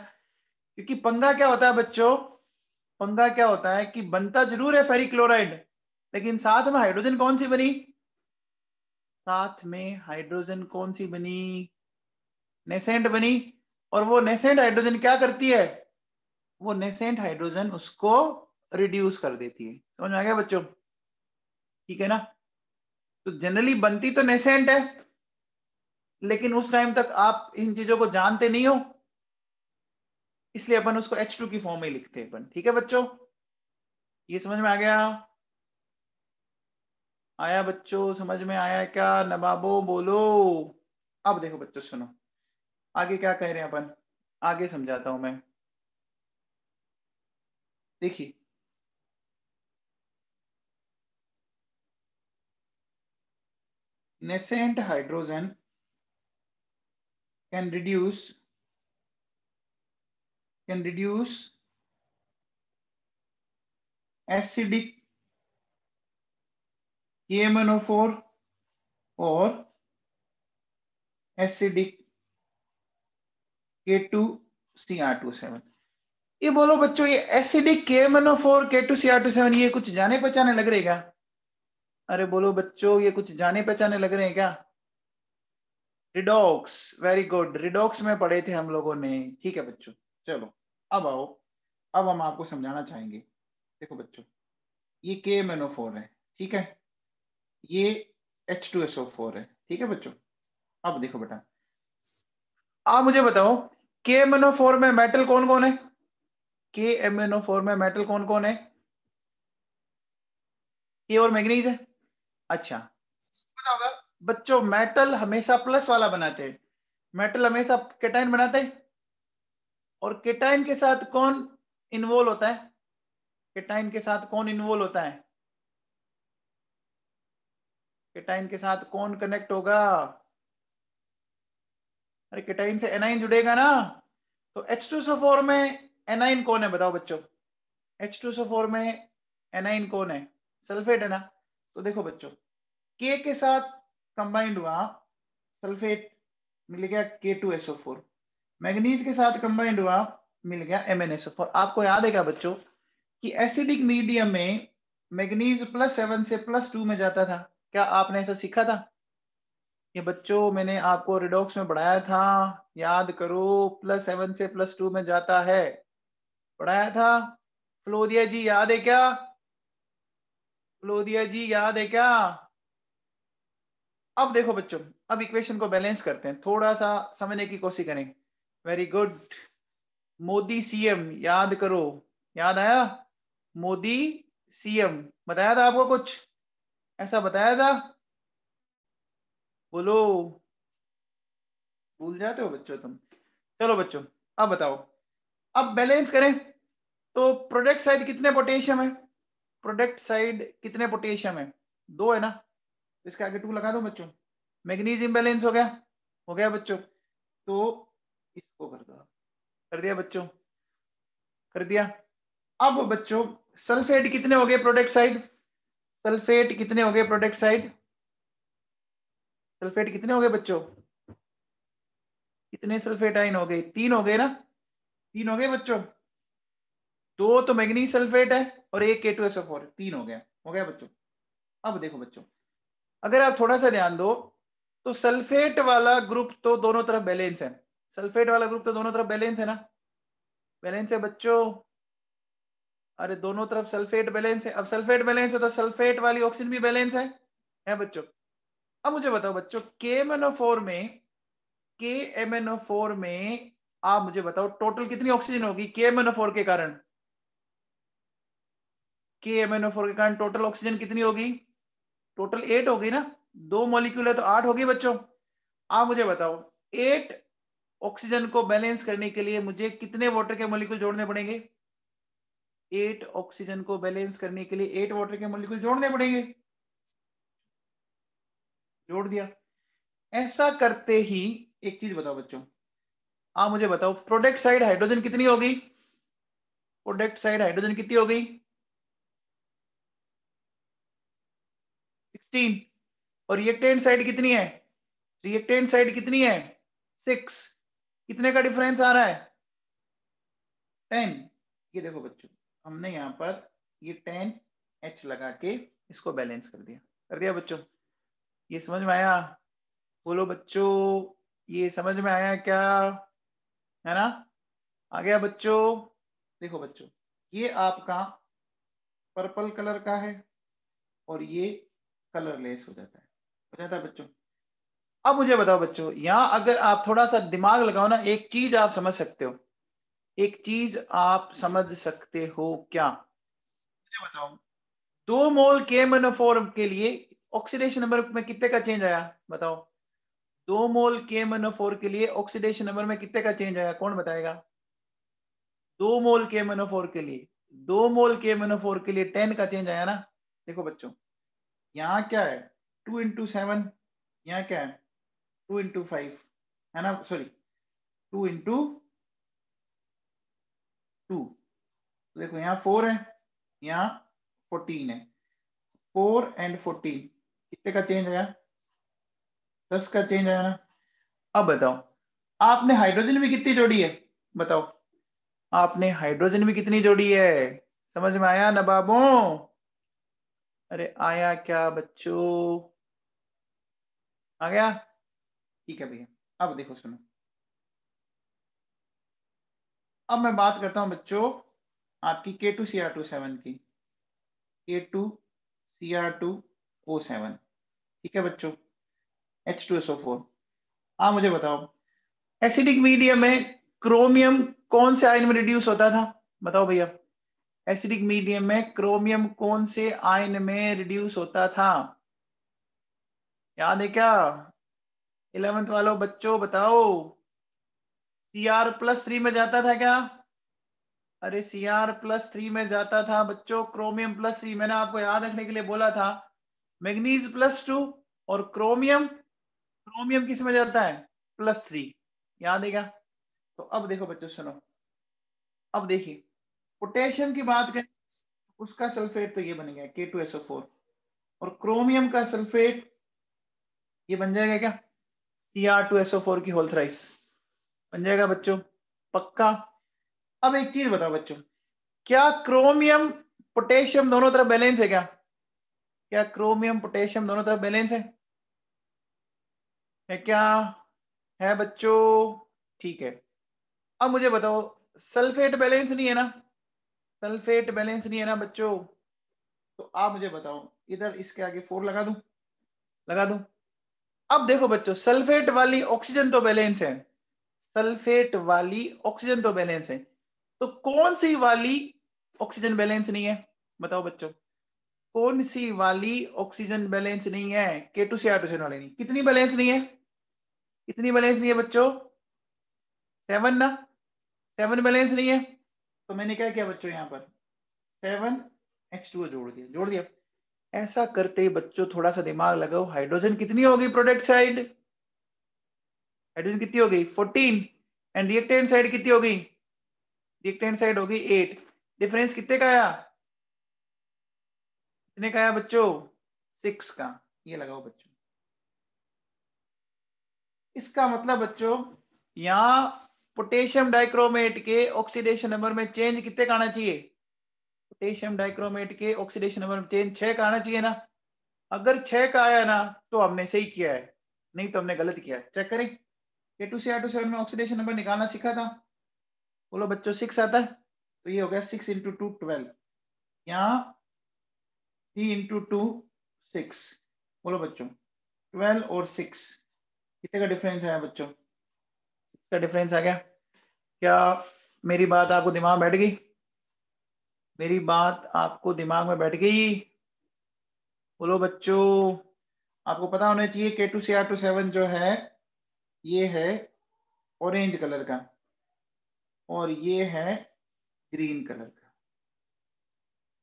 Speaker 1: क्योंकि पंगा क्या होता है बच्चों, पंगा क्या होता है कि बनता जरूर है फेरिक क्लोराइड, लेकिन साथ में हाइड्रोजन कौन सी बनी, साथ में हाइड्रोजन कौन सी बनी, नेसेंट बनी। और वो नेसेंट हाइड्रोजन क्या करती है, वो नेसेंट हाइड्रोजन उसको रिड्यूस कर देती है। समझ में आ गया बच्चों? ठीक है ना? तो जनरली बनती तो नेसेंट है, लेकिन उस टाइम तक आप इन चीजों को जानते नहीं हो, इसलिए अपन उसको H2 की फॉर्म में लिखते हैं अपन। ठीक है बच्चों, ये समझ में आ गया? आया बच्चों, समझ में आया क्या? नवाबो बोलो। अब देखो बच्चों सुनो, आगे क्या कह रहे हैं अपन, आगे समझाता हूं मैं। देखिए, nascent hydrogen can reduce acidic KMnO4 और acidic K2Cr27। ये बोलो बच्चों, ये एसिडिक KMnO4 K2Cr27 ये कुछ जाने पहचाने लग रहे क्या? अरे बोलो बच्चों, ये कुछ जाने पहचाने लग रहे हैं क्या? रिडॉक्स, वेरी गुड, रिडॉक्स में पढ़े थे हम लोगों ने। ठीक है बच्चों, चलो अब आओ, अब हम आपको समझाना चाहेंगे। देखो बच्चों, ये KMnO4 है, ठीक है, ये H2SO4 है, ठीक है बच्चों। अब देखो बेटा, आप मुझे बताओ KMnO4 में मेटल कौन कौन है? KMnO4 में मेटल कौन कौन है? ये और मैग्नीज है। अच्छा, बताओगा बच्चों, मेटल हमेशा प्लस वाला बनाते हैं, मेटल हमेशा केटाइन बनाते हैं, और केटाइन के साथ कौन इन्वॉल्व होता है? केटाइन के साथ कौन इन्वॉल्व होता है? केटाइन के साथ कौन कनेक्ट होगा? अरे केटाइन से एनाइन जुड़ेगा ना। तो H2SO4 में एनाइन कौन है बताओ बच्चों? H2SO4 में एनाइन कौन है? सल्फेट है ना। तो देखो बच्चों, K के साथ कंबाइंड हुआ सल्फेट, मिल गया K2SO4। मैग्नीज के साथ कंबाइंड हुआ, मिल गया MnSO4। आपको याद है क्या बच्चों कि एसिडिक मीडियम में मैग्नीज +7 से +2 में जाता था? क्या आपने ऐसा सीखा था? ये बच्चों मैंने आपको रिडॉक्स में पढ़ाया था, याद करो, +7 से +2 में जाता है, पढ़ाया था। फ्लोदिया जी याद है क्या? फ्लोदिया जी याद है क्या? अब देखो बच्चों, अब इक्वेशन को बैलेंस करते हैं, थोड़ा सा समझने की कोशिश करें। वेरी गुड, मोदी सीएम याद करो, याद आया? मोदी सीएम बताया था आपको कुछ, ऐसा बताया था? बोलो, भूल जाते हो बच्चों तुम। चलो बच्चों, अब बताओ, अब बैलेंस करें तो प्रोडक्ट साइड कितने पोटेशियम है? प्रोडक्ट साइड कितने पोटेशियम है? 2 है ना, इसके आगे 2 लगा दो बच्चों। मैग्नीशियम बैलेंस हो गया बच्चों। तो इसको कर दो, कर दिया बच्चों, कर दिया। अब बच्चों, सल्फेट कितने हो गए प्रोडक्ट साइड? सल्फेट कितने हो गए प्रोडक्ट साइड? सल्फेट कितने हो गए बच्चों? कितने सल्फेट आइन हो गए? 3 हो गए ना, 3 हो गए बच्चों। 2 तो मैग्नीज सल्फेट है और एक K2SO4, 3 हो गया बच्चों। अब देखो बच्चों, अगर आप थोड़ा सा ध्यान दो तो सल्फेट वाला ग्रुप तो दोनों तरफ बैलेंस है, सल्फेट वाला ग्रुप तो दोनों तरफ बैलेंस है ना, बैलेंस है बच्चों। अरे दोनों तरफ सल्फेट बैलेंस है, अब सल्फेट बैलेंस है तो सल्फेट वाली ऑक्सीजन भी बैलेंस है बच्चों। अब मुझे बताओ बच्चों, KMnO4 में आप मुझे बताओ टोटल कितनी ऑक्सीजन होगी KMnO4 के कारण? KMnO4 के कारण टोटल ऑक्सीजन कितनी होगी? टोटल 8 होगी ना, 2 मॉलिक्यूल है तो 8 होगी बच्चों। आप मुझे बताओ, 8 ऑक्सीजन को बैलेंस करने के लिए मुझे कितने वाटर के मॉलिक्यूल जोड़ने पड़ेंगे? 8 ऑक्सीजन को बैलेंस करने के लिए 8 वाटर के मॉलिक्यूल जोड़ने पड़ेंगे, जोड़ दिया। ऐसा करते ही एक चीज बताओ बच्चों, आप मुझे बताओ प्रोडक्ट साइड हाइड्रोजन कितनी होगी? प्रोडक्ट साइड हाइड्रोजन कितनी होगी? 16। और रिएक्टेंट साइड कितनी है? रिएक्टेंट साइड कितनी है? 6। कितने का डिफरेंस आ रहा है? 10। ये देखो बच्चों, हमने यहाँ पर ये 10H लगा के इसको बैलेंस कर दिया, कर दिया बच्चों। ये समझ में आया? बोलो बच्चों, ये समझ में आया क्या? है ना, आ गया बच्चों? देखो बच्चों, ये आपका पर्पल कलर का है और ये कलरलेस हो जाता है, हो जाता है बच्चों। अब मुझे बताओ बच्चों, यहां अगर आप थोड़ा सा दिमाग लगाओ ना, एक चीज आप समझ सकते हो, एक चीज आप समझ सकते हो क्या, मुझे बताओ। 2 मोल KMnO4 के लिए ऑक्सीडेशन नंबर में कितने का चेंज आया बताओ। 2 मोल KMnO4 के लिए ऑक्सीडेशन नंबर में कितने का चेंज आया, कौन बताएगा। 2 मोल KMnO4 के लिए, 2 मोल KMnO4 के लिए 10 का चेंज आया ना। देखो बच्चों, यहाँ क्या है 2 × 7, यहाँ क्या है 2 × 5, है ना, सॉरी 2 × 2। देखो यहाँ 4 है, यहाँ 14 है, 4 और 14 कितने का चेंज आया, 10 का चेंज आया ना। अब बताओ, आपने हाइड्रोजन भी कितनी जोड़ी है बताओ, आपने हाइड्रोजन भी कितनी जोड़ी है, समझ में आया ना बाबों। अरे आया क्या बच्चों, आ गया, ठीक है भैया। अब देखो सुनो, अब मैं बात करता हूं बच्चों आपकी K2Cr27 की, K2Cr2O7, ठीक है बच्चों, H2SO4। हाँ मुझे बताओ, एसिडिक मीडियम में क्रोमियम कौन से आयन में रिड्यूस होता था बताओ भैया। एसिडिक मीडियम में क्रोमियम कौन से आयन में रिड्यूस होता था, याद है क्या 11th वालों बच्चों बताओ। Cr+3 में जाता था क्या, अरे Cr+3 में जाता था बच्चों, क्रोमियम+3 मैंने आपको याद रखने के लिए बोला था। मैग्नीज+2 और क्रोमियम, क्रोमियम किस में जाता है +3, याद है क्या। तो अब देखो बच्चों सुनो, अब देखिए पोटेशियम की बात करें, उसका सल्फेट तो ये बन गया K2SO4, और क्रोमियम का सल्फेट ये बन जाएगा क्या Cr2SO4 की होल थ्राइस, बन जाएगा बच्चों पक्का। अब एक चीज बताओ बच्चों, क्या क्रोमियम पोटेशियम दोनों तरफ बैलेंस है क्या, क्या क्रोमियम पोटेशियम दोनों तरफ बैलेंस है क्या, है बच्चों, ठीक है। अब मुझे बताओ सल्फेट बैलेंस नहीं है ना, सल्फेट बैलेंस नहीं है ना बच्चों, तो आप मुझे बताओ इधर इसके आगे 4 लगा दूं, लगा दूं। अब देखो बच्चों सल्फेट वाली ऑक्सीजन तो बैलेंस है, सल्फेट वाली ऑक्सीजन तो बैलेंस है, तो कौन सी वाली ऑक्सीजन बैलेंस नहीं है बताओ बच्चों, कौन सी वाली ऑक्सीजन बैलेंस नहीं है, K2Cr2 वाली नहीं, कितनी बैलेंस नहीं है, कितनी बैलेंस नहीं है बच्चों, 7 ना, 7 बैलेंस नहीं है। तो मैंने क्या किया बच्चों, यहाँ पर 7H2O जोड़ दिया, जोड़ दिया। ऐसा करते ही बच्चों थोड़ा सा दिमाग लगाओ, हाइड्रोजन कितनी होगी प्रोडक्ट साइड, हाइड्रोजन कितनी हो गई 14, एंड रिएक्टेंट साइड कितनी हो गई, रिएक्टेंट साइड हो गई 8। डिफरेंस कितने का आया, कितने का आया बच्चों 6 का, ये लगाओ बच्चों। इसका मतलब बच्चों यहां पोटेशियम डाइक्रोमेट के ऑक्सीडेशन नंबर में चेंज कितने का आना चाहिए, पोटेशियम डाइक्रोमेट के ऑक्सीडेशन नंबर में चेंज 6 का आना चाहिए ना। अगर 6 का आया ना तो हमने सही किया है, नहीं तो हमने गलत किया है, चेक करें। K2Cr2 में ऑक्सीडेशन नंबर निकालना सीखा था, बोलो बच्चों 6 आता है, तो ये हो गया 6 × 2 12, यहाँ 3 × 2 6, बोलो बच्चों 12 और 6 कितने का डिफरेंस आया बच्चों, का डिफरेंस आ गया। क्या मेरी बात आपको दिमाग बैठ गई, मेरी बात आपको दिमाग में बैठ गई, बोलो बच्चों। आपको पता होना चाहिए K2Cr27 जो है ये है ऑरेंज कलर का और ये है ग्रीन कलर का,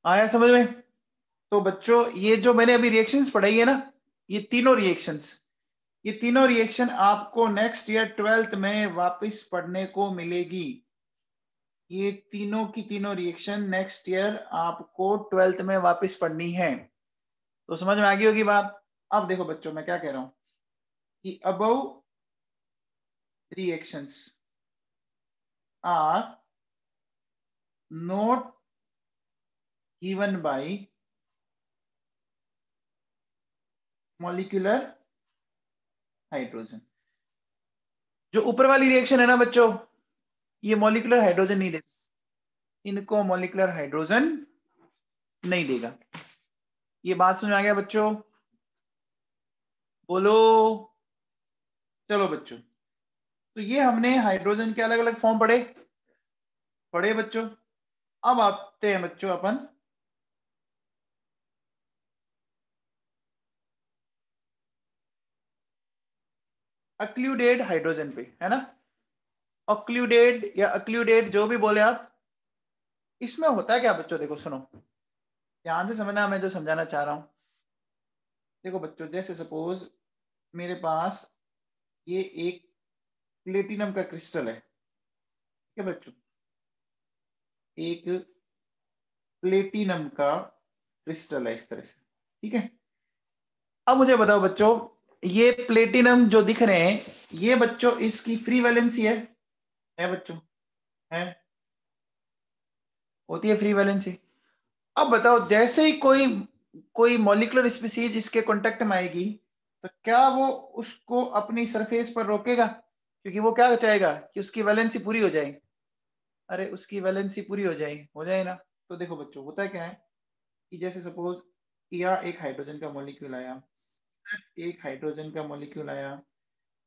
Speaker 1: आया समझ में। तो बच्चों ये जो मैंने अभी रिएक्शंस पढ़ाई है ना, ये तीनों रिएक्शंस, ये तीनों रिएक्शन आपको नेक्स्ट ईयर 12th में वापस पढ़ने को मिलेगी, ये तीनों की तीनों रिएक्शन नेक्स्ट ईयर आपको 12th में वापस पढ़नी है, तो समझ में आ गई होगी बात। अब देखो बच्चों मैं क्या कह रहा हूं कि above reactions are not given by molecular hydrogen. जो ऊपर वाली रिएक्शन है ना बच्चों, ये मॉलिक्यूलर हाइड्रोजन नहीं देगा, इनको मॉलिक्यूलर हाइड्रोजन नहीं देगा। ये बात समझ आ गया बच्चों, बोलो। चलो बच्चों, तो ये हमने हाइड्रोजन के अलग अलग फॉर्म पढ़े बच्चों। अब आते हैं बच्चों अपन अक्लूडेड हाइड्रोजन पे, है ना। अक्लूडेड या अक्लूडेड जो भी बोले आप। इसमें होता है क्या बच्चों, देखो सुनो, ध्यान से समझना मैं जो समझाना चाह रहा हूं। देखो बच्चों, जैसे सपोज मेरे पास ये एक प्लेटिनम का क्रिस्टल है, क्या बच्चों, एक प्लेटिनम का क्रिस्टल है इस तरह से, ठीक है। अब मुझे बताओ बच्चों, ये प्लेटिनम जो दिख रहे हैं, ये बच्चों इसकी फ्री वैलेंसी है बच्चों, है, होती है फ्री वैलेंसी। अब बताओ, जैसे ही कोई कोई मॉलिक्यूलर स्पीसीज इसके कांटेक्ट में आएगी, तो क्या वो उसको अपनी सरफेस पर रोकेगा, क्योंकि वो क्या चाहेगा कि उसकी वैलेंसी पूरी हो जाए। अरे उसकी वैलेंसी पूरी हो जाए ना। तो देखो बच्चों, होता क्या है कि जैसे सपोज यहाँ एक हाइड्रोजन का मॉलिक्यूल आया, एक हाइड्रोजन का मॉलिक्यूल आया,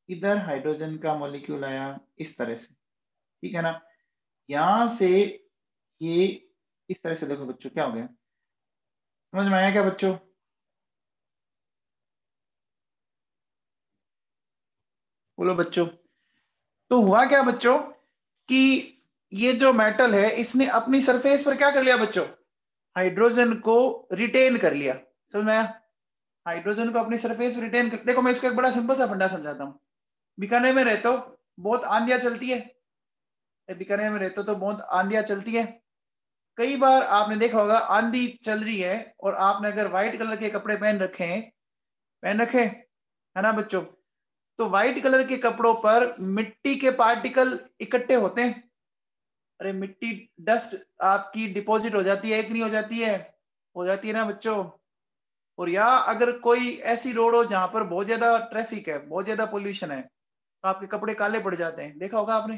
Speaker 1: इधर हाइड्रोजन का मॉलिक्यूल आया, इस तरह से, ठीक है ना। यहां से ये इस तरह से, देखो बच्चों क्या हो गया, समझ में आया क्या बच्चों। बोलो बच्चों। तो हुआ क्या बच्चों कि ये जो मेटल है इसने अपनी सरफेस पर क्या कर लिया बच्चों, हाइड्रोजन को रिटेन कर लिया। समझ में आया, हाइड्रोजन को अपनी सरफेस रिटेन कर। देखो मैं इसको एक बड़ा सिंपल सा फंडा समझाता हूँ। बीकानेर में रहते हो, बहुत आंधियां चलती है, बीकानेर में रहते हो तो बहुत आंधियां चलती है। कई बार आपने देखा होगा आंधी चल रही है और आपने अगर व्हाइट कलर के कपड़े पहन रखे है ना बच्चों, तो व्हाइट कलर के कपड़ों पर मिट्टी के पार्टिकल इकट्ठे होते हैं। अरे मिट्टी, डस्ट आपकी डिपॉजिट हो जाती है, एक नहीं हो जाती है ना बच्चों। और या अगर कोई ऐसी रोड हो जहां पर बहुत ज्यादा ट्रैफिक है, बहुत ज्यादा पोल्यूशन है, तो आपके कपड़े काले पड़ जाते हैं, देखा होगा आपने।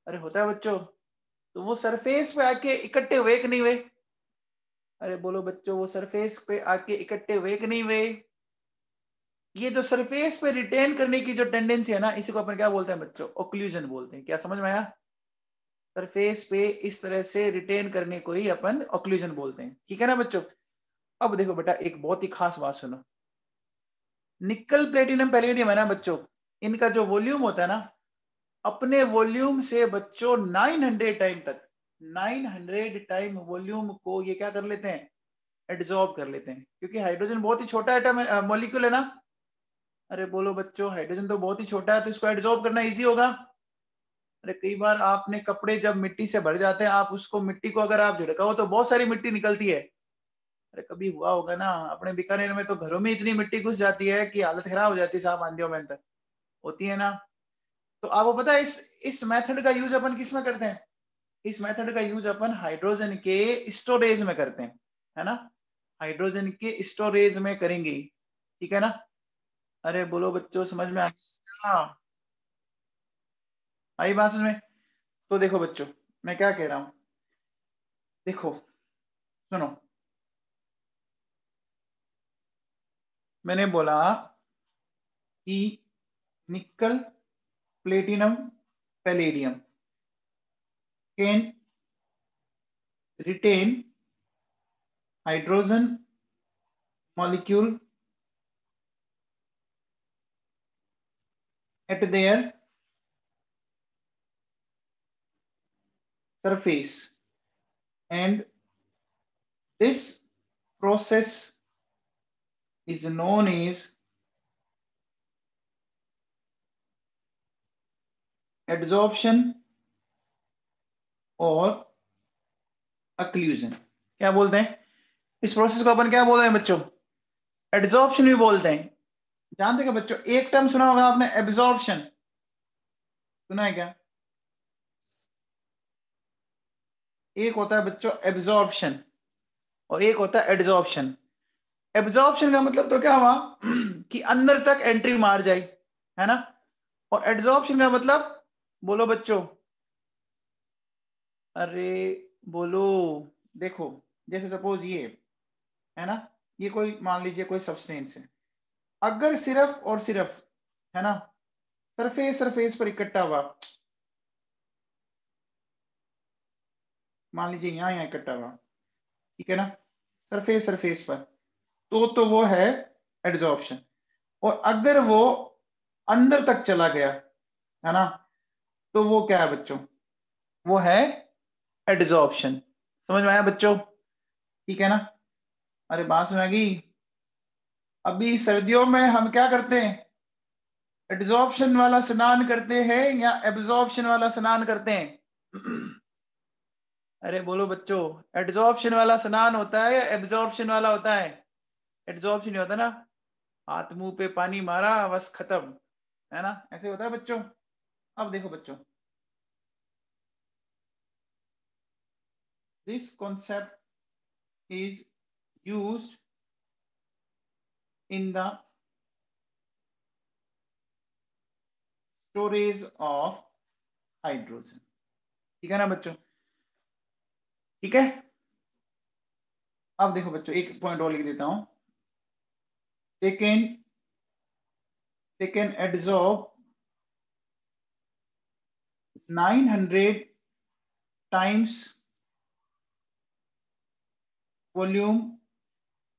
Speaker 1: अरे होता है बच्चों। तो वो सरफेस पे आके इकट्ठे हुए कि नहीं हुए। अरे बोलो बच्चों, वो सरफेस पे आके इकट्ठे हुए कि नहीं हुए। ये जो सरफेस पे रिटेन करने की जो टेंडेंसी है ना, इसी को अपन क्या बोलते हैं बच्चों, ओक्लूजन बोलते हैं। क्या समझ में आया, सरफेस पे इस तरह से रिटेन करने को ही अपन ओक्लूजन बोलते हैं, ठीक है ना बच्चों। अब देखो बेटा, एक बहुत ही खास बात सुनो। निकल प्लेटिनम पैलेडियम है ना बच्चों, इनका जो वॉल्यूम होता है ना, अपने वॉल्यूम से बच्चों 900 टाइम तक, 900 टाइम वॉल्यूम को ये क्या कर लेते हैं, एड्सॉर्ब कर लेते हैं। क्योंकि हाइड्रोजन बहुत ही छोटा एटम मॉलिक्यूल है ना। अरे बोलो बच्चों, हाइड्रोजन तो बहुत ही छोटा है, तो इसको एड्सॉर्ब करना इजी होगा। अरे कई बार आपने कपड़े जब मिट्टी से भर जाते हैं, आप उसको मिट्टी को अगर आप झड़काओ तो बहुत सारी मिट्टी निकलती है। अरे कभी हुआ होगा ना, अपने बीकानेर में तो घरों में इतनी मिट्टी घुस जाती है कि हालत खराब हो जाती है साहब, आंधियों में अंदर होती है ना। तो आपको पता है इस मेथड का यूज अपन किस में करते हैं, इस मेथड का यूज अपन हाइड्रोजन के स्टोरेज में करते हैं, है ना। हाइड्रोजन के स्टोरेज में करेंगे, ठीक है ना। अरे बोलो बच्चों, समझ में आ, हाँ आई बात समझ में। तो देखो बच्चों, मैं क्या कह रहा हूं, देखो सुनो, मैंने बोला कि nickel platinum palladium can retain hydrogen molecule at their surface, and this process is known as adsorption और occlusion। क्या बोलते हैं इस प्रोसेस को, अपन क्या बोल रहे हैं बच्चों, एड्सॉर्प्शन भी बोलते हैं। जानते क्या बच्चों, एक टर्म सुना होगा आपने, एब्जॉर्प्शन, सुना है क्या। एक होता है बच्चों एब्जॉर्प्शन और एक होता है एड्सॉर्प्शन। एब्जॉर्प्शन का मतलब तो क्या हुआ कि अंदर तक एंट्री मार जाए, है ना। और एड्सॉर्प्शन का मतलब, बोलो बच्चों, अरे बोलो, देखो जैसे सपोज ये है ना, ये कोई मान लीजिए कोई सब्सटेंस है, अगर सिर्फ और सिर्फ, है ना, सरफेस पर इकट्ठा हुआ, मान लीजिए यहाँ इकट्ठा हुआ, ठीक है ना, सरफेस पर, तो वो है एड्सॉर्प्शन। और अगर वो अंदर तक चला गया, है ना, तो वो क्या है बच्चों, वो है एड्सॉर्प्शन। समझ में आया बच्चों? ठीक है ना? अरे बात सुना गई। अभी सर्दियों में हम क्या करते हैं, एड्सॉर्प्शन वाला स्नान करते हैं या एब्जॉर्प्शन वाला स्नान करते हैं? अरे बोलो बच्चों, एड्सॉर्प्शन वाला स्नान होता है या एब्जॉर्प्शन वाला होता है? एड्सॉर्प्शन ही होता है ना, हाथ मुंह पे पानी मारा बस खत्म, है ना, ऐसे होता है बच्चों। अब देखो बच्चों, this concept is used in the storage of hydrogen. ठीक है ना बच्चों? ठीक है। अब देखो बच्चों, एक पॉइंट और लिख देता हूं, they can absorb 900 times volume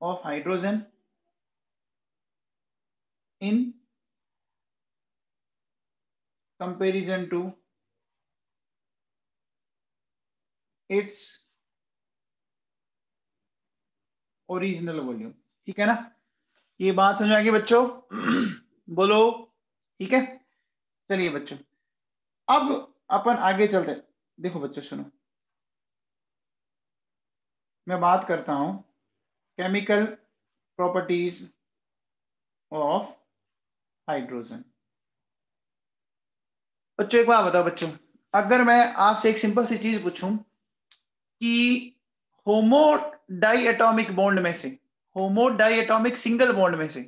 Speaker 1: of hydrogen in comparison to its original volume. ठीक है ना? ये बात समझ आ गई बच्चों? बोलो। ठीक है, चलिए बच्चों, अब अपन आगे चलते। देखो बच्चों सुनो, मैं बात करता हूं केमिकल प्रॉपर्टीज ऑफ हाइड्रोजन। बच्चों एक बात बताओ बच्चों, अगर मैं आपसे एक सिंपल सी चीज पूछूं कि होमो डाई एटॉमिक बॉन्ड में से, होमो डाई एटॉमिक सिंगल बॉन्ड में से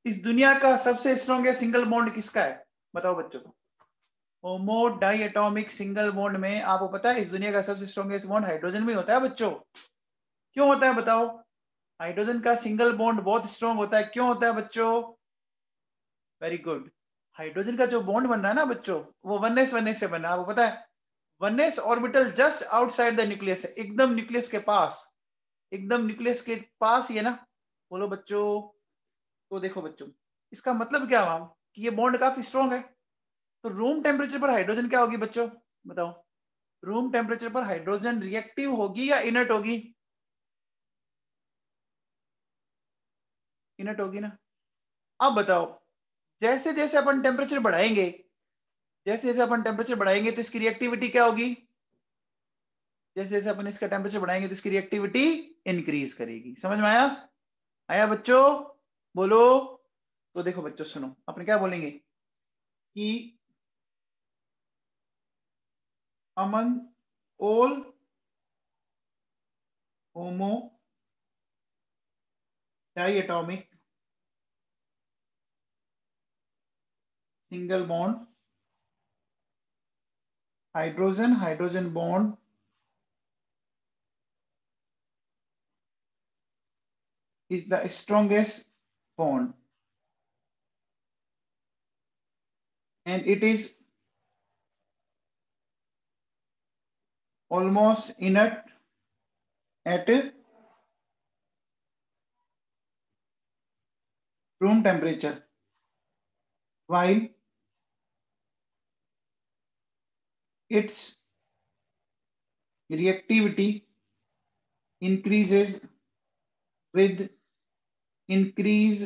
Speaker 1: इस दुनिया का सबसे स्ट्रॉन्गेस्ट सिंगल बॉन्ड किसका है? बताओ बच्चों। होमो डाई एटॉमिक सिंगल बॉन्ड में आपको पता है इस दुनिया का सबसे स्ट्रॉन्गेस्ट बॉन्ड हाइड्रोजन में होता है बच्चों। क्यों होता है बताओ? हाइड्रोजन का सिंगल बॉन्ड बहुत स्ट्रॉन्ग होता है, क्यों होता है बच्चों? Very good. हाइड्रोजन का जो बॉन्ड बन रहा है ना बच्चों, वो वनएस से बन रहा है, आपको पता है। One S orbital just outside the nucleus है, एकदम न्यूक्लियस के पास, एकदम न्यूक्लियस के पास ही है ना। बोलो बच्चों। तो देखो बच्चों, इसका मतलब क्या हुआ कि ये बॉन्ड काफी स्ट्रॉन्ग है। तो रूम टेम्परेचर पर हाइड्रोजन क्या होगी बच्चों? बताओ। रूम टेम्परेचर पर हाइड्रोजन रिएक्टिव होगी या इनर्ट होगी? इनर्ट होगी ना। अब बताओ, जैसे जैसे अपन टेम्परेचर बढ़ाएंगे, जैसे जैसे अपन टेम्परेचर बढ़ाएंगे तो इसकी रिएक्टिविटी क्या होगी? जैसे जैसे अपन इसका टेम्परेचर बढ़ाएंगे तो इसकी रिएक्टिविटी इंक्रीज करेगी। समझ में आया? आया बच्चों? बोलो। तो देखो बच्चों सुनो, अपन क्या बोलेंगे कि among all homo diatomic single bond hydrogen bond is the strongest bond, and it is almost inert at room temperature, while its reactivity increases with increase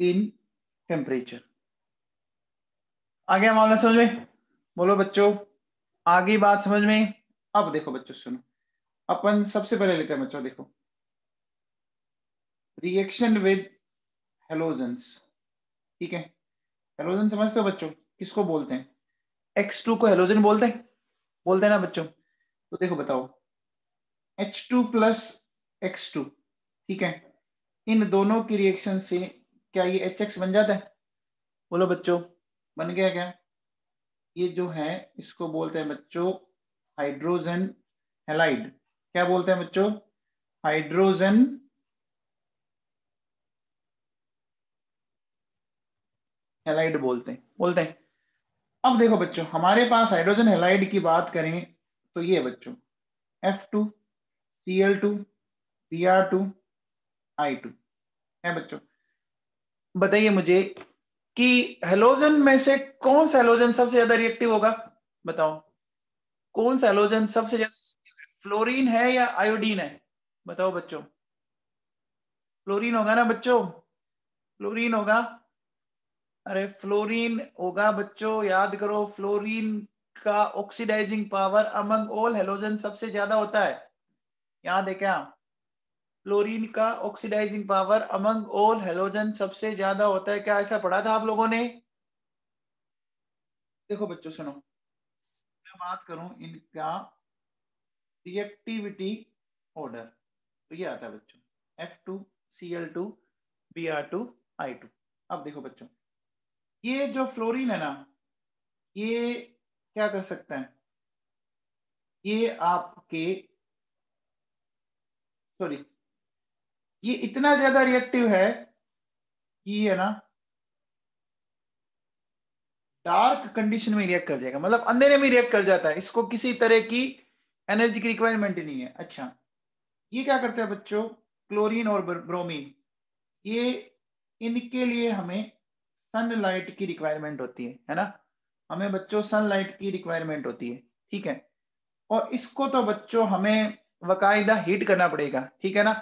Speaker 1: in temperature। आ गया मामला समझ में? बोलो बच्चों, आगे बात समझ में? अब देखो बच्चों सुनो, अपन सबसे पहले लेते हैं बच्चों, देखो रिएक्शन विद हेलोजेंस। ठीक है, हेलोजन समझते हो बच्चों किसको बोलते हैं? X2 को हेलोजन बोलते हैं, बोलते हैं ना बच्चों। तो देखो बताओ, H2 प्लस X2, ठीक है, इन दोनों की रिएक्शन से क्या ये HX बन जाता है? बोलो बच्चों, बन गया क्या? ये जो है इसको बोलते हैं बच्चों हाइड्रोजन हैलाइड। क्या बोलते हैं बच्चों? हाइड्रोजन हैलाइड बोलते हैं। अब देखो बच्चों, हमारे पास हाइड्रोजन हैलाइड की बात करें तो ये बच्चों F2 Cl2 Br2 I2 है बच्चों। बताइए मुझे कि हैलोजन में से कौन सा हैलोजन सबसे ज्यादा रिएक्टिव होगा? बताओ कौन सा हैलोजन सबसे ज्यादा, फ्लोरीन है या आयोडीन है? बताओ बच्चों। फ्लोरीन होगा ना बच्चों, फ्लोरीन होगा। अरे फ्लोरीन होगा बच्चों, याद करो, फ्लोरीन का oxidising power among all halogen सबसे ज्यादा होता है, याद है क्या? फ्लोरीन का oxidising power among all halogen सबसे ज्यादा होता है, क्या ऐसा पढ़ा था आप लोगों ने? देखो बच्चों सुनो, मैं बात करूं इनका रिएक्टिविटी ऑर्डर, तो ये आता है बच्चों F2 Cl2 Br2 I2। अब देखो बच्चों, ये जो फ्लोरीन है ना, ये क्या कर सकता है, ये आपके, सॉरी, ये इतना ज्यादा रिएक्टिव है कि है ना डार्क कंडीशन में रिएक्ट कर जाएगा, मतलब अंधेरे में रिएक्ट कर जाता है, इसको किसी तरह की एनर्जी की रिक्वायरमेंट ही नहीं है। अच्छा, ये क्या करते हैं बच्चों, क्लोरीन और ब्रोमीन, ये इनके लिए हमें सनलाइट की रिक्वायरमेंट होती है ना, हमें बच्चों सनलाइट की रिक्वायरमेंट होती है, ठीक है। और इसको तो बच्चों हमें बकायदा हीट करना पड़ेगा, ठीक है ना,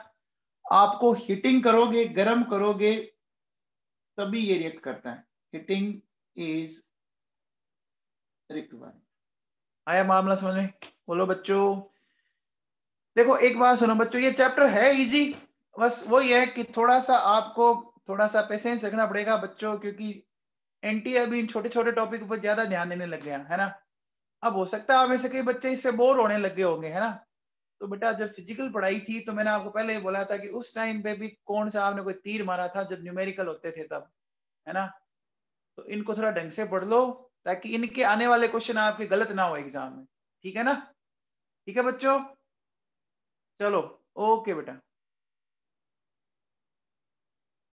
Speaker 1: आपको हीटिंग करोगे, गर्म करोगे, तभी ये रिएक्ट करता है, हीटिंग इज रिक्वायर्ड। आया मामला समझ में? बोलो बच्चों। देखो एक बात सुनो बच्चों, ये चैप्टर है इजी, बस वही है कि थोड़ा सा आपको थोड़ा सा पेशेंस रखना पड़ेगा बच्चों, क्योंकि एनटी अभी इन छोटे छोटे टॉपिक पर ज्यादा ध्यान देने लग गया है ना। अब हो सकता है आप में से कई बच्चे इससे बोर होने लगे होंगे, है ना। तो बेटा जब फिजिकल पढ़ाई थी तो मैंने आपको पहले ही बोला था कि उस टाइम पे भी कौन सा आपने कोई तीर मारा था जब न्यूमेरिकल होते थे तब, है ना। तो इनको थोड़ा ढंग से पढ़ लो ताकि इनके आने वाले क्वेश्चन आपके गलत ना हो एग्जाम में, ठीक है ना। ठीक है बच्चों, चलो ओके बेटा।